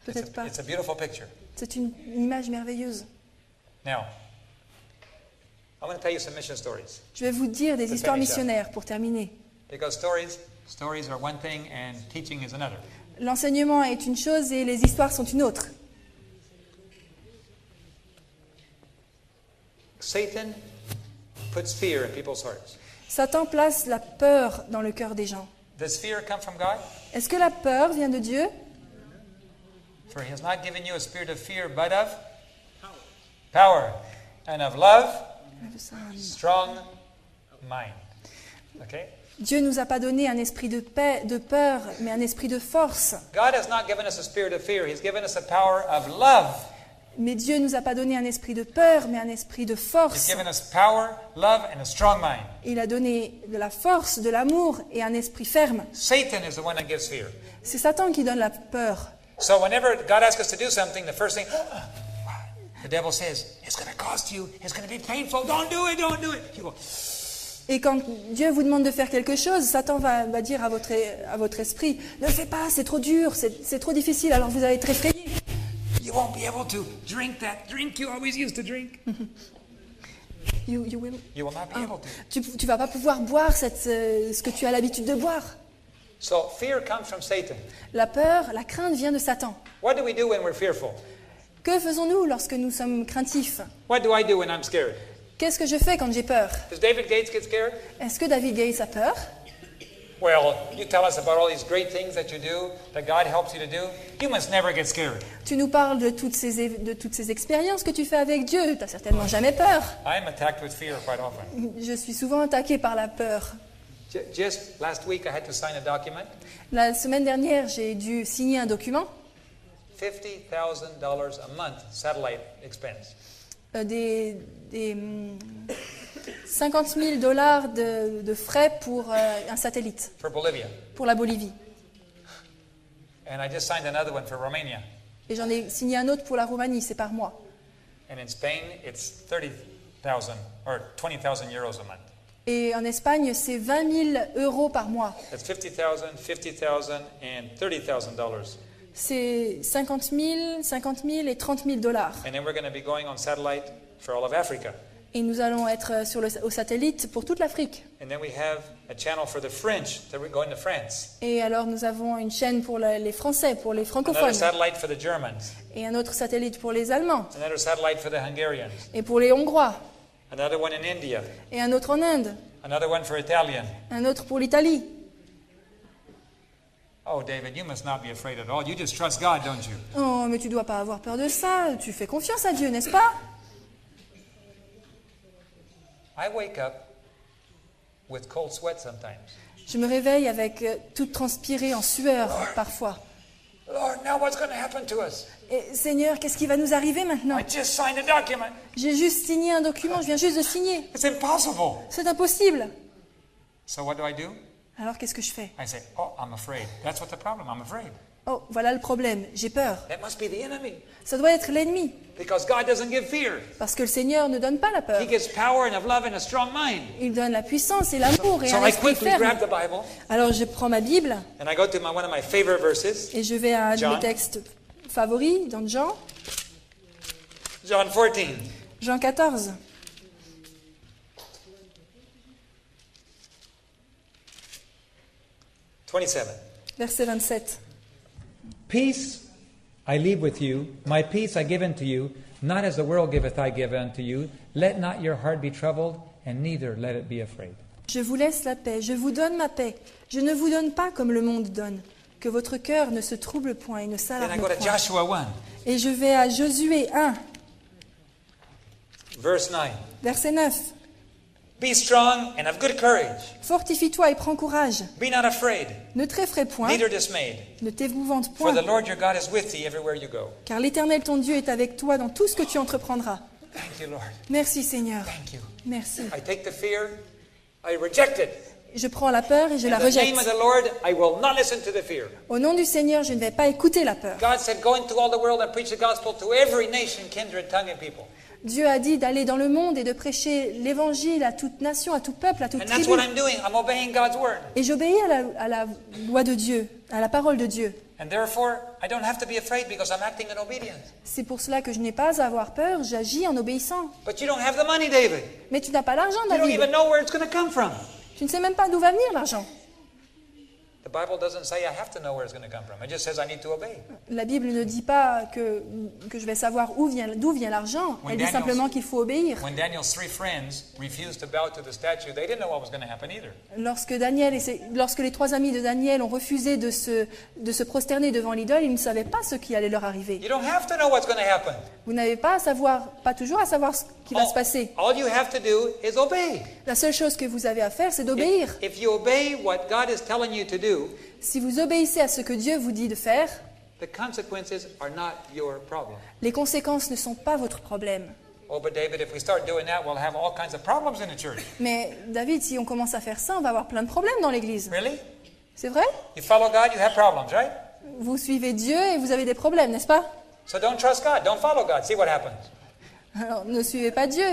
Peut-être pas. It's a beautiful picture. C'est une image merveilleuse. Now, I'm going to tell you some mission stories. Je vais vous dire des The histoires finish up. missionnaires pour terminer. Because stories are one thing and teaching is another. L'enseignement est une chose et les histoires sont une autre. Satan puts fear in people's hearts. Satan place la peur dans le cœur des gens. Does fear come from God? Est-ce que la peur vient de Dieu? For He has not given you a spirit of fear, but of power and of love, strong mind. Okay? Dieu nous a pas donné un esprit de paix, de peur, mais un esprit de force. God has not given us a spirit of fear. He's given us a power of love. Mais Dieu nous a pas donné un esprit de peur, mais un esprit de He's force. given us power, love, and a strong mind. Il a donné de la force, de l'amour et un esprit ferme. Satan is the one that gives fear. C'est Satan qui donne la peur. So whenever God asks us to do something, the first thing, the devil says, it's going to cost you. It's going to be painful. Don't do it. Don't do it. You go, Et quand Dieu vous demande de faire quelque chose, Satan va dire à votre esprit, ne le fais pas, c'est trop dur, c'est trop difficile, alors vous allez être effrayé. you won't be able to drink that drink you always used to drink. You will. You will not be able to. Tu vas pas pouvoir boire ce que tu as l'habitude de boire. So fear comes from Satan. La peur, la crainte vient de Satan. What do we do when we're fearful? Que faisons-nous lorsque nous sommes craintifs? What do I do when I'm scared? Qu'est-ce que je fais quand j'ai peur? Does David Gates get scared? Est-ce que David Gates a peur? Well, you tell us about all these great things that you do, that God helps you to do. You must never get scared. Tu nous parles de toutes ces expériences que tu fais avec Dieu. Tu n'as certainement jamais peur. I am attacked with fear quite often. Je suis souvent attaqué par la peur. Just last week, I had to sign a document. La semaine dernière, j'ai dû signer un document. $50,000 a month satellite expense. Des 50 000 $ de frais pour un satellite, For Bolivia. pour la Bolivie. And I just signed another one for Romania. Et j'en ai signé un autre pour la Roumanie, c'est par mois. And in Spain, it's 30,000 or 20,000 euros a month. Et en Espagne, c'est 20 000 euros par mois. That's 50,000, 50,000, and $30,000. C'est 50 000 et 30 000 dollars. And then we're going to be going on satellite for all of Africa. Et nous allons être au satellite pour toute l'Afrique. And then we have a channel for the French that we're going to France. Et alors nous avons une chaîne pour les Français, pour les Another francophones. satellite for the Germans. Et un autre satellite pour les Allemands. Another satellite for the Hungarians. Et pour les Hongrois. Another one in India. Et un autre en Inde. Another one for Italian. Un autre pour l'Italie. Oh, David, you must not be afraid at all. You just trust God, don't you? Oh, mais tu dois pas avoir peur de ça. Tu fais confiance à Dieu, n'est-ce pas? I wake up with cold sweat sometimes. Je me réveille avec toute transpirée en sueur parfois. Lord, now what's going to happen to us? Et Seigneur, qu'est-ce qui va nous arriver maintenant? I just signed a document. J'ai juste signé un document, je viens juste de signer. It's impossible. C'est impossible. So what do? Alors qu'est-ce que je fais? I say, oh, I'm afraid. That's what the problem. I'm afraid. Oh, voilà le problème, j'ai peur. That must be the enemy. Ça doit être l'ennemi. Because God doesn't give fear. Parce que le Seigneur ne donne pas la peur. He gives power and of love and a strong mind. Il donne la puissance et l'amour et So un I esprit quickly ferme. grab the Bible Alors je prends ma Bible and I go to one of my favorite verses, et je vais à un de John. mes textes favoris dans Jean, John 14. Jean 14. Verset 27. Peace I leave with you, my peace I give unto you, not as the world giveth I give unto you. Let not your heart be troubled, and neither let it be afraid. Je vous laisse la paix, je vous donne ma paix. Je ne vous donne pas comme le monde donne. Que votre cœur ne se trouble point et ne Then I s'alarme go to point. Joshua 1, Et je vais à Josué 1, verse 9. verset 9. Be strong and of good courage. Fortifie-toi et prends courage. Be not afraid, Ne te effraie point, neither dismayed. ne t'épouvante For point, the Lord your God is with thee everywhere you go. car l'Éternel ton Dieu est avec toi dans tout ce que tu entreprendras. Thank you, Lord. Merci Seigneur, Thank you. merci. I take the fear, I reject it. Je prends la peur et je la In the rejette. name of the Lord, I will not listen to the fear. Au nom du Seigneur, je ne vais pas écouter la peur. God said, go into all the world and preach the gospel to every nation, kindred, tongue, and people. Dieu a dit d'aller dans le monde et de prêcher l'évangile à toute nation, à tout peuple, à toute And that's tribu. what I'm doing. I'm obeying God's word. Et j'obéis à la loi de Dieu, à la parole de Dieu. And therefore, I don't have to be afraid because I'm acting in obedience. C'est pour cela que je n'ai pas à avoir peur, j'agis en obéissant. But you don't have the money, David. Mais tu n'as pas l'argent, You don't David. even know where it's going to come from. Tu ne sais même pas d'où va venir l'argent. The Bible doesn't say I have to know where it's going to come from. It just says I need to obey. La Bible ne dit pas que je vais savoir d'où vient l'argent. Elle dit simplement qu'il faut obéir. When Daniel's three friends refused to bow to the statue, they didn't know what was going to happen either. Lorsque les trois amis de Daniel ont refusé de se prosterner devant l'idole, ils ne savaient pas ce qui allait leur arriver. You don't have to know what's going to happen. Vous n'avez pas toujours à savoir ce qui va se passer. All you have to do is obey. La seule chose que vous avez à faire, c'est d'obéir. If you obey what God is telling you to do, Si vous obéissez à ce que Dieu vous dit de faire, the consequences are not your problem. les conséquences ne sont pas votre problème. Oh, but David, if we start doing that, we'll have all kinds of problems in the church. Mais David, si on commence à faire ça, on va avoir plein de problèmes dans l'Église. Really? C'est vrai? You follow God, you have problems, right? Vous suivez Dieu et vous avez des problèmes, n'est-ce pas? So don't trust God. Don't follow God. See what happens. Alors, ne suivez pas Dieu,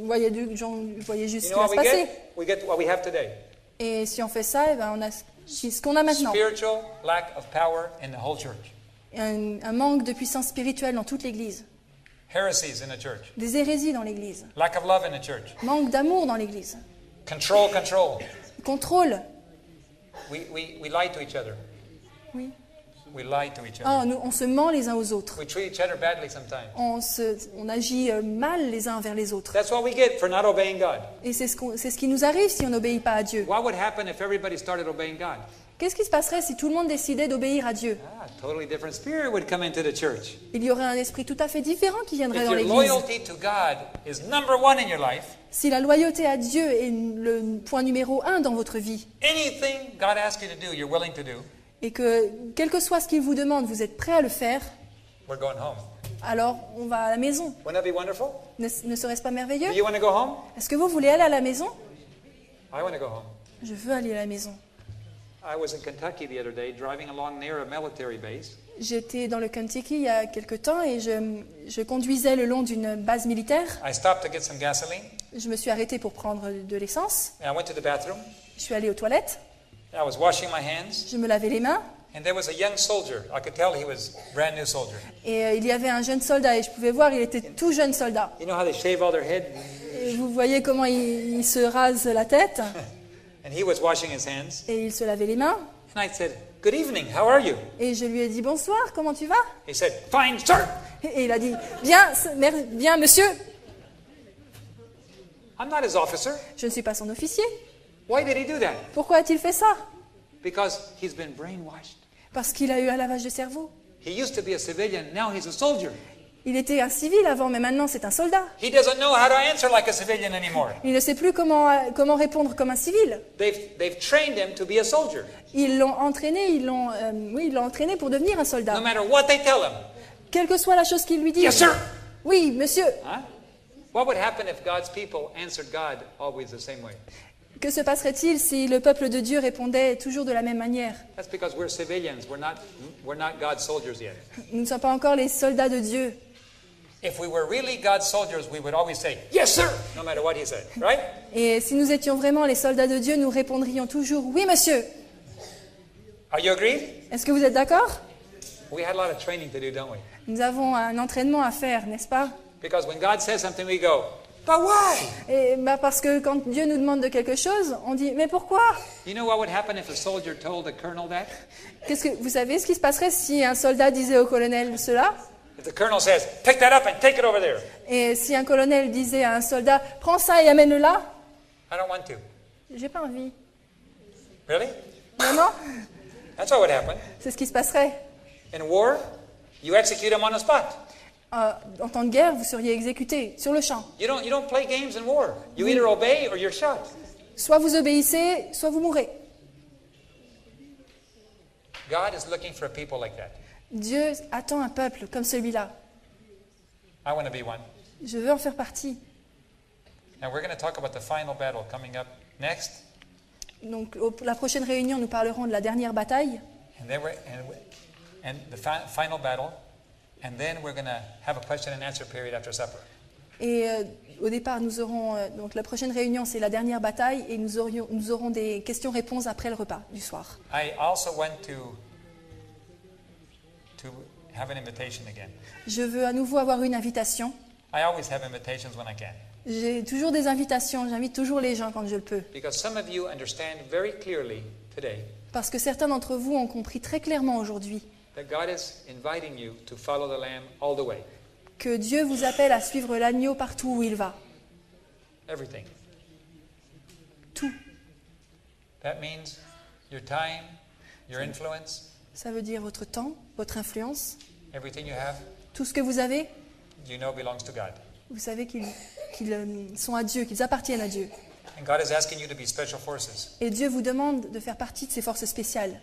voyez juste You ce know qui what va se we passer. get? We get what we have today. Et si on fait ça, eh ben on a ce qu'on a maintenant. Spiritual lack of power in the whole church. Un manque de puissance spirituelle dans toute l'Église. Heresies in the church. Des hérésies dans l'Église. Lack of love in the church. Manque d'amour dans l'Église. Control. Contrôle. We lie to each other. Oui. We lie to each other. Oh, on se ment les uns aux autres. We treat each other badly sometimes. On agit mal les uns envers les autres. That's what we get for not obeying God. Et c'est ce qui nous arrive si on n'obéit pas à Dieu. What would happen if everybody started obeying God? Qu'est-ce qui se passerait si tout le monde décidait d'obéir à Dieu? A totally different spirit would come into the church. Il y aurait un esprit tout à fait différent qui viendrait If dans your l'Église. loyalty to God is number one in your life, Si la loyauté à Dieu est le point numéro 1 dans votre vie, anything God asks you to do, you're willing to do, et que quel que soit ce qu'il vous demande, vous êtes prêt à le faire, we're going home. alors on va à la maison. Wouldn't that be wonderful? Ne serait-ce pas merveilleux? Do you want to go home? Est-ce que vous voulez aller à la maison? I want to go home. Je veux aller à la maison. I was in Kentucky the other day driving along near a military base. J'étais dans le Kentucky il y a quelque temps et je conduisais le long d'une base militaire. I stopped to get some gasoline, Je me suis arrêtée pour prendre de l'essence. and I went to the bathroom. Je suis allée aux toilettes. I was washing my hands, Je me lavais les mains. and there was a young soldier. I could tell he was a brand new soldier. Et il y avait un jeune soldat et je pouvais voir, il était tout jeune soldat. You know how they shave all their head? Et vous voyez comment il se rase la tête And he was washing his hands. et il se lavait les mains. And I said, "Good evening, how are you?" Et je lui ai dit bonsoir, comment tu vas? He said, "Fine, sir." Et il a dit bien, bien monsieur. I'm not his officer. Je ne suis pas son officier. Why did he do that? Pourquoi a-t-il fait ça? Because he's been brainwashed. Parce qu'il a eu un lavage de cerveau. He used to be a civilian, now he's a soldier. Il était un civil avant, mais maintenant c'est un soldat. He doesn't know how to answer like a civilian anymore. Il ne sait plus comment répondre comme un civil. They've trained him to be a soldier. Ils l'ont entraîné, ils l'ont entraîné pour devenir un soldat. No matter what they tell him. Quelle que soit la chose qu'il lui dit. Yes, sir. Oui, monsieur. Huh? What would happen if God's people answered God always the same way? Que se passerait-il si le peuple de Dieu répondait toujours de la même manière? That's because we're civilians. We're not God's soldiers yet. Nous ne sommes pas encore les soldats de Dieu. If we were really God's soldiers, we would always say, "Yes, sir," no matter what he said, right? Et si nous étions vraiment les soldats de Dieu, nous répondrions toujours oui, monsieur. Are you agreed? Est-ce que vous êtes d'accord? We had a lot of training to do, don't we? Nous avons un entraînement à faire, n'est-ce pas? Because when God says something, we go, "But why?" Et parce que quand Dieu nous demande de quelque chose, on dit mais pourquoi? You know what would happen if a soldier told a colonel that? Vous savez ce qui se passerait si un soldat disait au colonel cela? If the colonel says, "Pick that up and take it over there," Et si un colonel disait à un soldat prends ça et amène-le là? I don't want to. J'ai pas envie. Really? Vraiment? That's what would happen. C'est ce qui se passerait. In war, you execute him on the spot. En temps de guerre, vous seriez exécuté sur le champ. You don't play games in war. You either obey or you're shot. Soit vous obéissez, soit vous mourrez. God is looking for a people like that. Dieu attend un peuple comme celui-là. I want to be one. Je veux en faire partie. And we're going to talk about the final battle coming up next. Donc, la prochaine réunion, nous parlerons de la dernière bataille. And then and the final battle. And then we're going to have a question and answer period after supper. Et au départ, nous aurons donc la prochaine réunion, c'est la dernière bataille, et nous aurons des questions-réponses après le repas du soir. I also want to have an invitation again. Je veux à nouveau avoir une invitation. I always have invitations when I can. J'ai toujours des invitations, j'invite toujours les gens quand je le peux. Because some of you understand very clearly today Parce que certains d'entre vous ont compris très clairement aujourd'hui that God is inviting you to follow the Lamb all the way. que Dieu vous appelle à suivre l'agneau partout où il va. Everything. Tout. That means your time, your influence, Ça veut dire votre temps, votre influence, everything you have, tout ce que vous avez, you know belongs to God. vous savez qu'ils sont à Dieu, qu'ils appartiennent à Dieu. And God is asking you to be special forces. Et Dieu vous demande de faire partie de ces forces spéciales.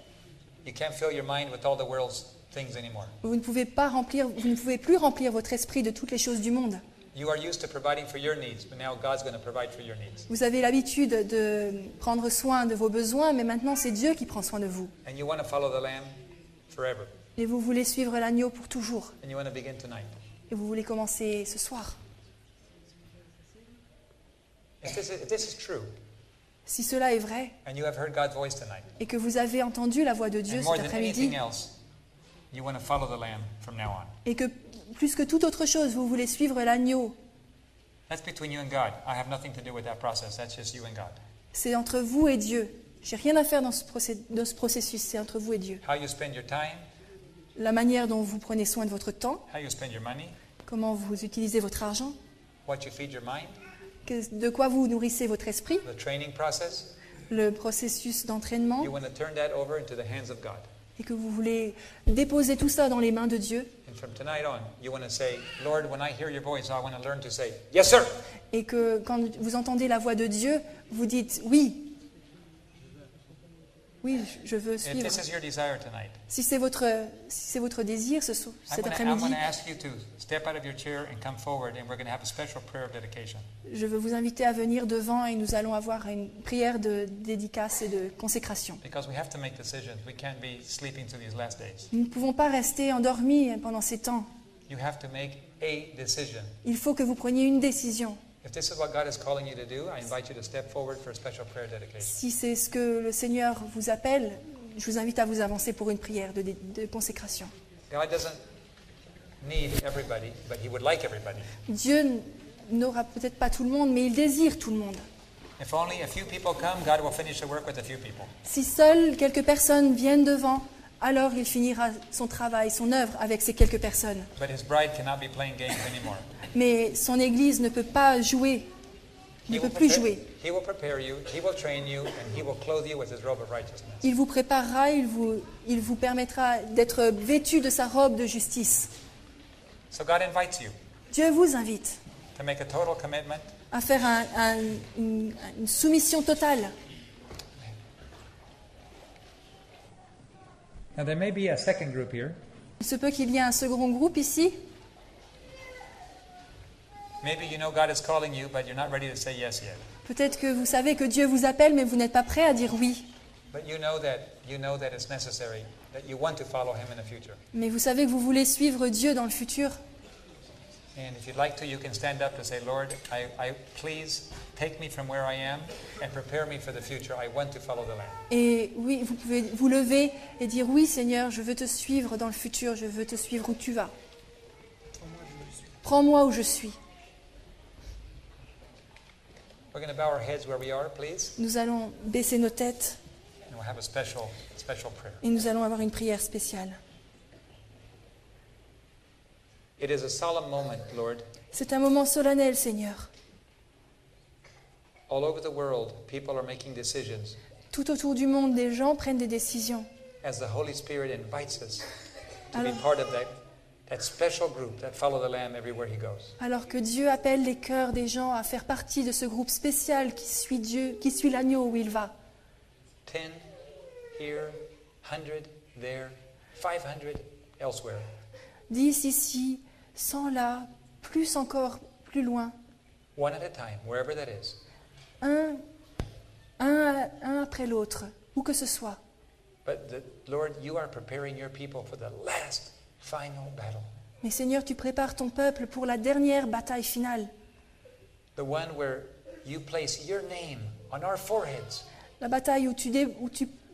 You can't fill your mind with all the world's things anymore. Vous ne pouvez plus remplir votre esprit de toutes les choses du monde. You are used to providing for your needs, but now God's going to provide for your needs. Vous avez l'habitude de prendre soin de vos besoins, mais maintenant c'est Dieu qui prend soin de vous. And you want to follow the Lamb forever. Et vous voulez suivre l'agneau pour toujours. And you want to begin tonight. Et vous voulez commencer ce soir. If this is true, Si cela est vrai, and you have heard God's voice tonight, et que vous avez entendu la voix de Dieu and more cet than anything après-midi, else, you want to follow the Lamb from now on. et que plus que toute autre chose, vous voulez suivre l'agneau, That's between you and God. I have nothing to do with that process. That's just you and God. c'est entre vous et Dieu. J'ai rien à faire dans ce processus, c'est entre vous et Dieu. How you spend your time, La manière dont vous prenez soin de votre temps, how you spend your money, comment vous utilisez votre argent, what you feed your mind, de quoi vous nourrissez votre esprit, the training process, le processus d'entraînement, you want to turn that over into the hands of God. et que vous voulez déposer tout ça dans les mains de Dieu, And from tonight on, you want to say, Lord, when I hear your voice, I want to learn to say, yes, sir. et que quand vous entendez la voix de Dieu, vous dites oui. oui, je veux If suivre. this is your desire tonight, Si c'est votre désir cet I'm après-midi, going to ask you to step out of your chair and come forward, and we're going to have a special prayer of dedication. je veux vous inviter à venir devant et nous allons avoir une prière de dédicace et de consécration. Because we have to make decisions. We can't be sleeping through these last days. Nous ne pouvons pas rester endormis pendant ces temps. You have to make a decision. Il faut que vous preniez une décision. If this is what God is calling you to do, I invite you to step forward for a special prayer dedication. Si c'est ce que le Seigneur vous appelle, je vous invite à vous avancer pour une prière de consécration. God doesn't need everybody, but He would like everybody. Dieu n'aura peut-être pas tout le monde, mais il désire tout le monde. If only a few people come, God will finish the work with a few people. Si seules quelques personnes viennent devant, alors il finira son travail, son œuvre avec ces quelques personnes. But His bride cannot be playing games anymore. Mais son Église ne peut pas jouer, ne peut plus jouer. He will prepare you, He will train you, and He will clothe you with His robe of righteousness. Il vous préparera, il vous permettra d'être vêtu de sa robe de justice. So God invites you Dieu vous invite to make a total commitment à faire une soumission totale. Now, there may be a second group here. Il se peut qu'il y ait un second groupe ici. Maybe you know God is calling you, but you're not ready to say yes yet. Peut-être que vous savez que Dieu vous appelle, mais vous n'êtes pas prêt à dire oui. But you know that it's necessary, that you want to follow Him in the future. Mais vous savez que vous voulez suivre Dieu dans le futur. And if you'd like to, you can stand up and say, Lord, I please take me from where I am and prepare me for the future. I want to follow the Lamb. Et oui, vous pouvez vous lever et dire oui Seigneur, je veux te suivre dans le futur, je veux te suivre où tu vas. Prends-moi où je suis. We're going to bow our heads where we are, please, Nous allons baisser nos têtes and we'll have a special prayer. et nous allons avoir une prière spéciale. It is a solemn moment, Lord. C'est un moment solennel, Seigneur. All over the world, people are making decisions Tout autour du monde, des gens prennent des décisions. as the Holy Spirit invites us to be Alors, part of that special group that follow the Lamb everywhere He goes. alors que Dieu appelle les cœurs des gens à faire partie de ce groupe spécial qui suit Dieu, qui suit l'agneau où il va. 10 here, 100 there, 500 elsewhere. 10 ici, 100 là, plus encore, plus loin. One at a time, wherever that is. Un après l'autre, où que ce soit. But Lord, you are preparing your people for the last final battle. Mais Seigneur, tu prépares ton peuple pour la dernière bataille finale. The one where you place your name on our foreheads. La bataille où tu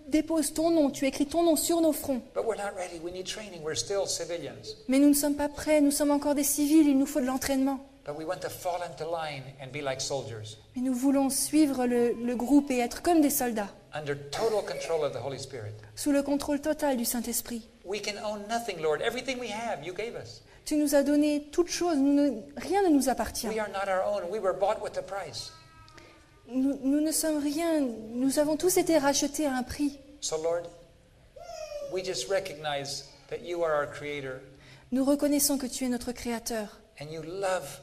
déposes ton nom, tu écris ton nom sur nos fronts. But we're not ready. We need training. We're still civilians. Mais nous ne sommes pas prêts, nous sommes encore des civils, il nous faut de l'entraînement. But we want to fall into line and be like soldiers, Mais nous voulons suivre le groupe et être comme des soldats, under total control of the Holy Spirit. sous le contrôle total du Saint-Esprit. We can own nothing, Lord. Everything we have, you gave us. Tu nous as donné toutes choses, rien ne nous appartient. We are not our own. We were bought with a price. Nous ne sommes rien, nous avons tous été rachetés à un prix. So, Lord, we just recognize that you are our Creator Nous reconnaissons que tu es notre Créateur. and you love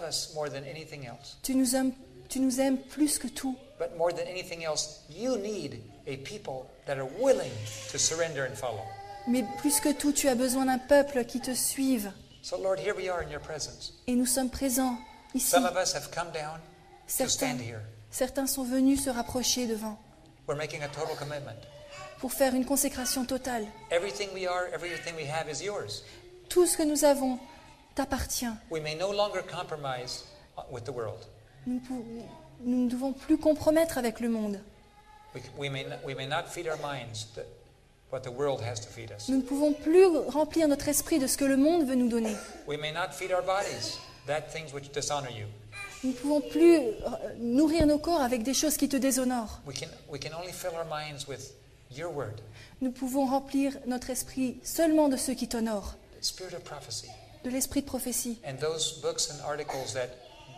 us more than anything else. Tu nous aimes plus que tout. But more than anything else, you need a people that are willing to surrender and follow. Mais plus que tout, tu as besoin d'un peuple qui te suive. So, Lord, here we are in your presence. Et nous sommes présents ici. Some of us have come down to Certains, stand here. certains sont venus se rapprocher devant We're making a total commitment. pour faire une consécration totale. Everything we are, everything we have is yours. Tout ce que nous avons t'appartient. We may no longer compromise with the world. Nous ne devons plus compromettre avec le monde. We may not feed our minds what the world has to feed us. Nous ne pouvons plus remplir notre esprit de ce que le monde veut nous donner. We may not feed our bodies that things which dishonor you. Nous ne pouvons plus nourrir nos corps avec des choses qui te déshonorent. We can only fill our minds with your word, Nous pouvons remplir notre esprit seulement de ceux qui t'honorent, the spirit of prophecy, de l'esprit de prophétie, and those books and articles that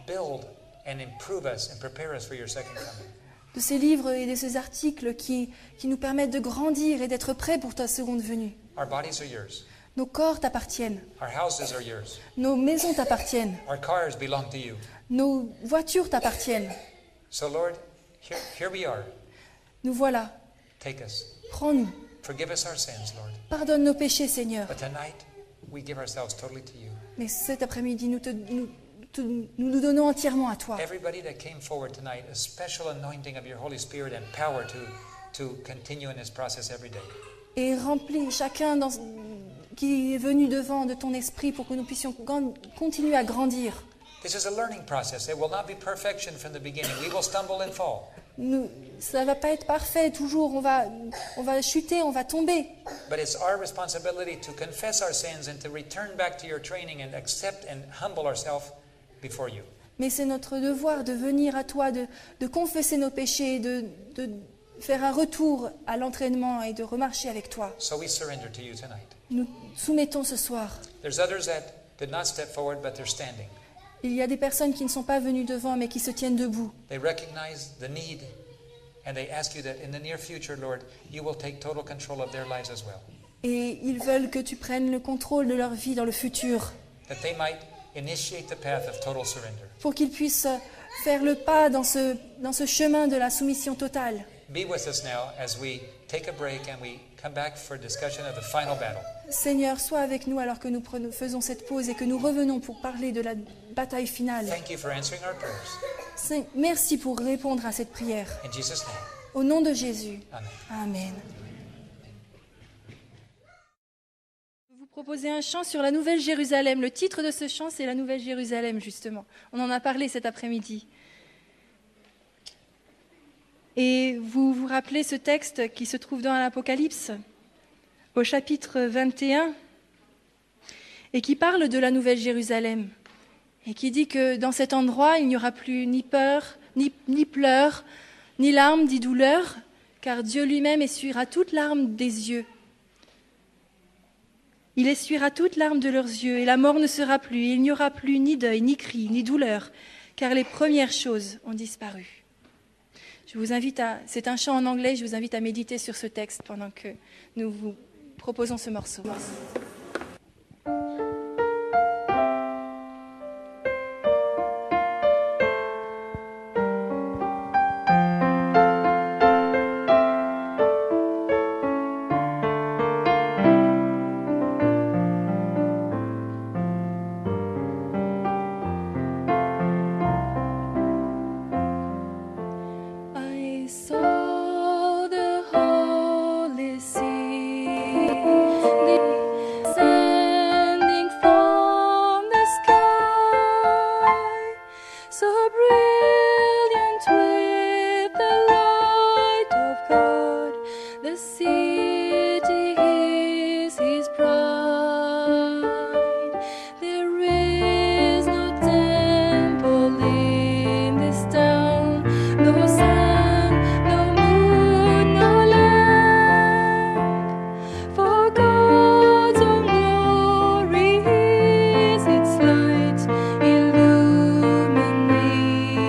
build and improve us and prepare us for your second coming. de ces livres et de ces articles qui nous permettent de grandir et d'être prêts pour ta seconde venue. Our bodies are yours. Nos corps t'appartiennent, Our houses are yours. nos maisons t'appartiennent, Our cars belong to you. nos voitures t'appartiennent. So, Lord, here we are. Nous voilà. Take us. Prends-nous. Forgive us our sins, Lord. Pardonne nos péchés, Seigneur. But tonight, we give ourselves totally to you. Mais cet après-midi, nous donnons entièrement à toi. Everybody that came forward tonight, a special anointing of your Holy Spirit and power to continue in this process every day. Et remplis chacun qui est venu devant de ton esprit pour que nous puissions continuer à grandir. This is a learning process. It will not be perfection from the beginning. We will stumble and fall. Ça ne va pas être parfait, toujours on va chuter, on va tomber. But it's our responsibility to confess our sins and to return back to your training and accept and humble ourselves before you. Mais c'est notre devoir de venir à toi, de confesser nos péchés, de faire un retour à l'entraînement et de remarcher avec toi. So we surrender to you tonight. Nous soumettons ce soir. There's others that did not step forward, but they're standing. Il y a des personnes qui ne sont pas venues devant, mais qui se tiennent debout. They recognize the need, and they ask you that in the near future, Lord, you will take total control of their lives as well. Et ils veulent que tu prennes le contrôle de leur vie dans le futur, That they might initiate the path of total surrender. pour qu'ils puissent faire le pas dans ce chemin de la soumission totale. Be with us now as we take a break and we come back for discussion of the final battle. Seigneur, sois avec nous alors que nous faisons cette pause et que nous revenons pour parler de la bataille finale. Thank you for answering our prayers. Merci pour répondre à cette prière. In Jesus' name, Au nom de Jésus. amen. Amen. Je vais vous proposer un chant sur la Nouvelle Jérusalem. Le titre de ce chant, c'est la Nouvelle Jérusalem, justement. On en a parlé cet après-midi. Et vous vous rappelez ce texte qui se trouve dans l'Apocalypse, au chapitre 21, et qui parle de la Nouvelle Jérusalem, et qui dit que dans cet endroit, il n'y aura plus ni peur, ni pleurs, ni larmes, ni douleurs, car Dieu lui-même essuiera toute larme des yeux. Il essuiera toute larme de leurs yeux, et la mort ne sera plus, et il n'y aura plus ni deuil, ni cri, ni douleur, car les premières choses ont disparu. Je vous invite c'est un chant en anglais, je vous invite à méditer sur ce texte pendant que nous vous proposons ce morceau. I saw the holy city descending from the sky, so brilliant with the light of God. The city is His bride. There is no temple in this town, no sun, no moon, no lamp, for God's own glory is its light illuminating.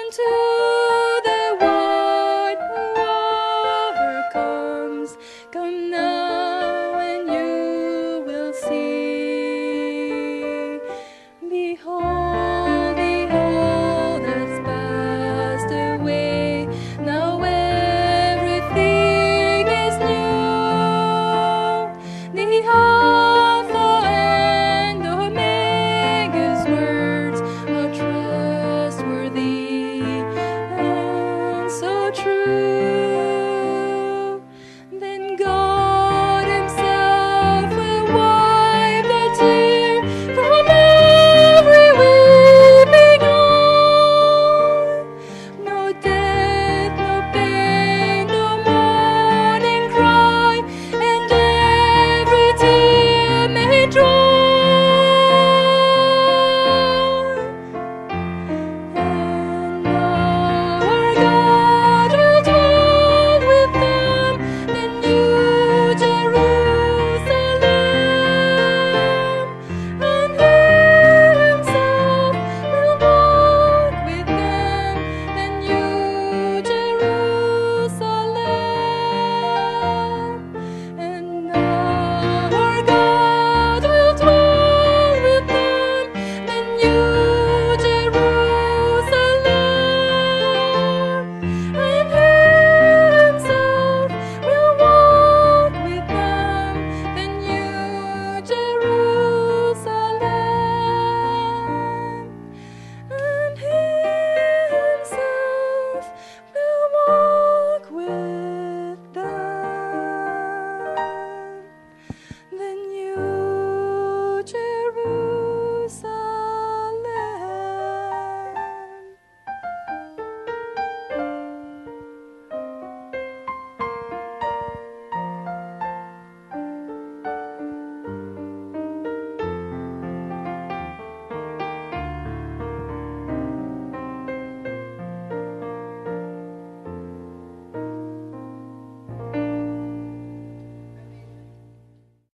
unto the one who overcomes. Come now and you will see. Behold, the old has passed away. Now everything is new. The Alpha and Omega's words are trustworthy and so true.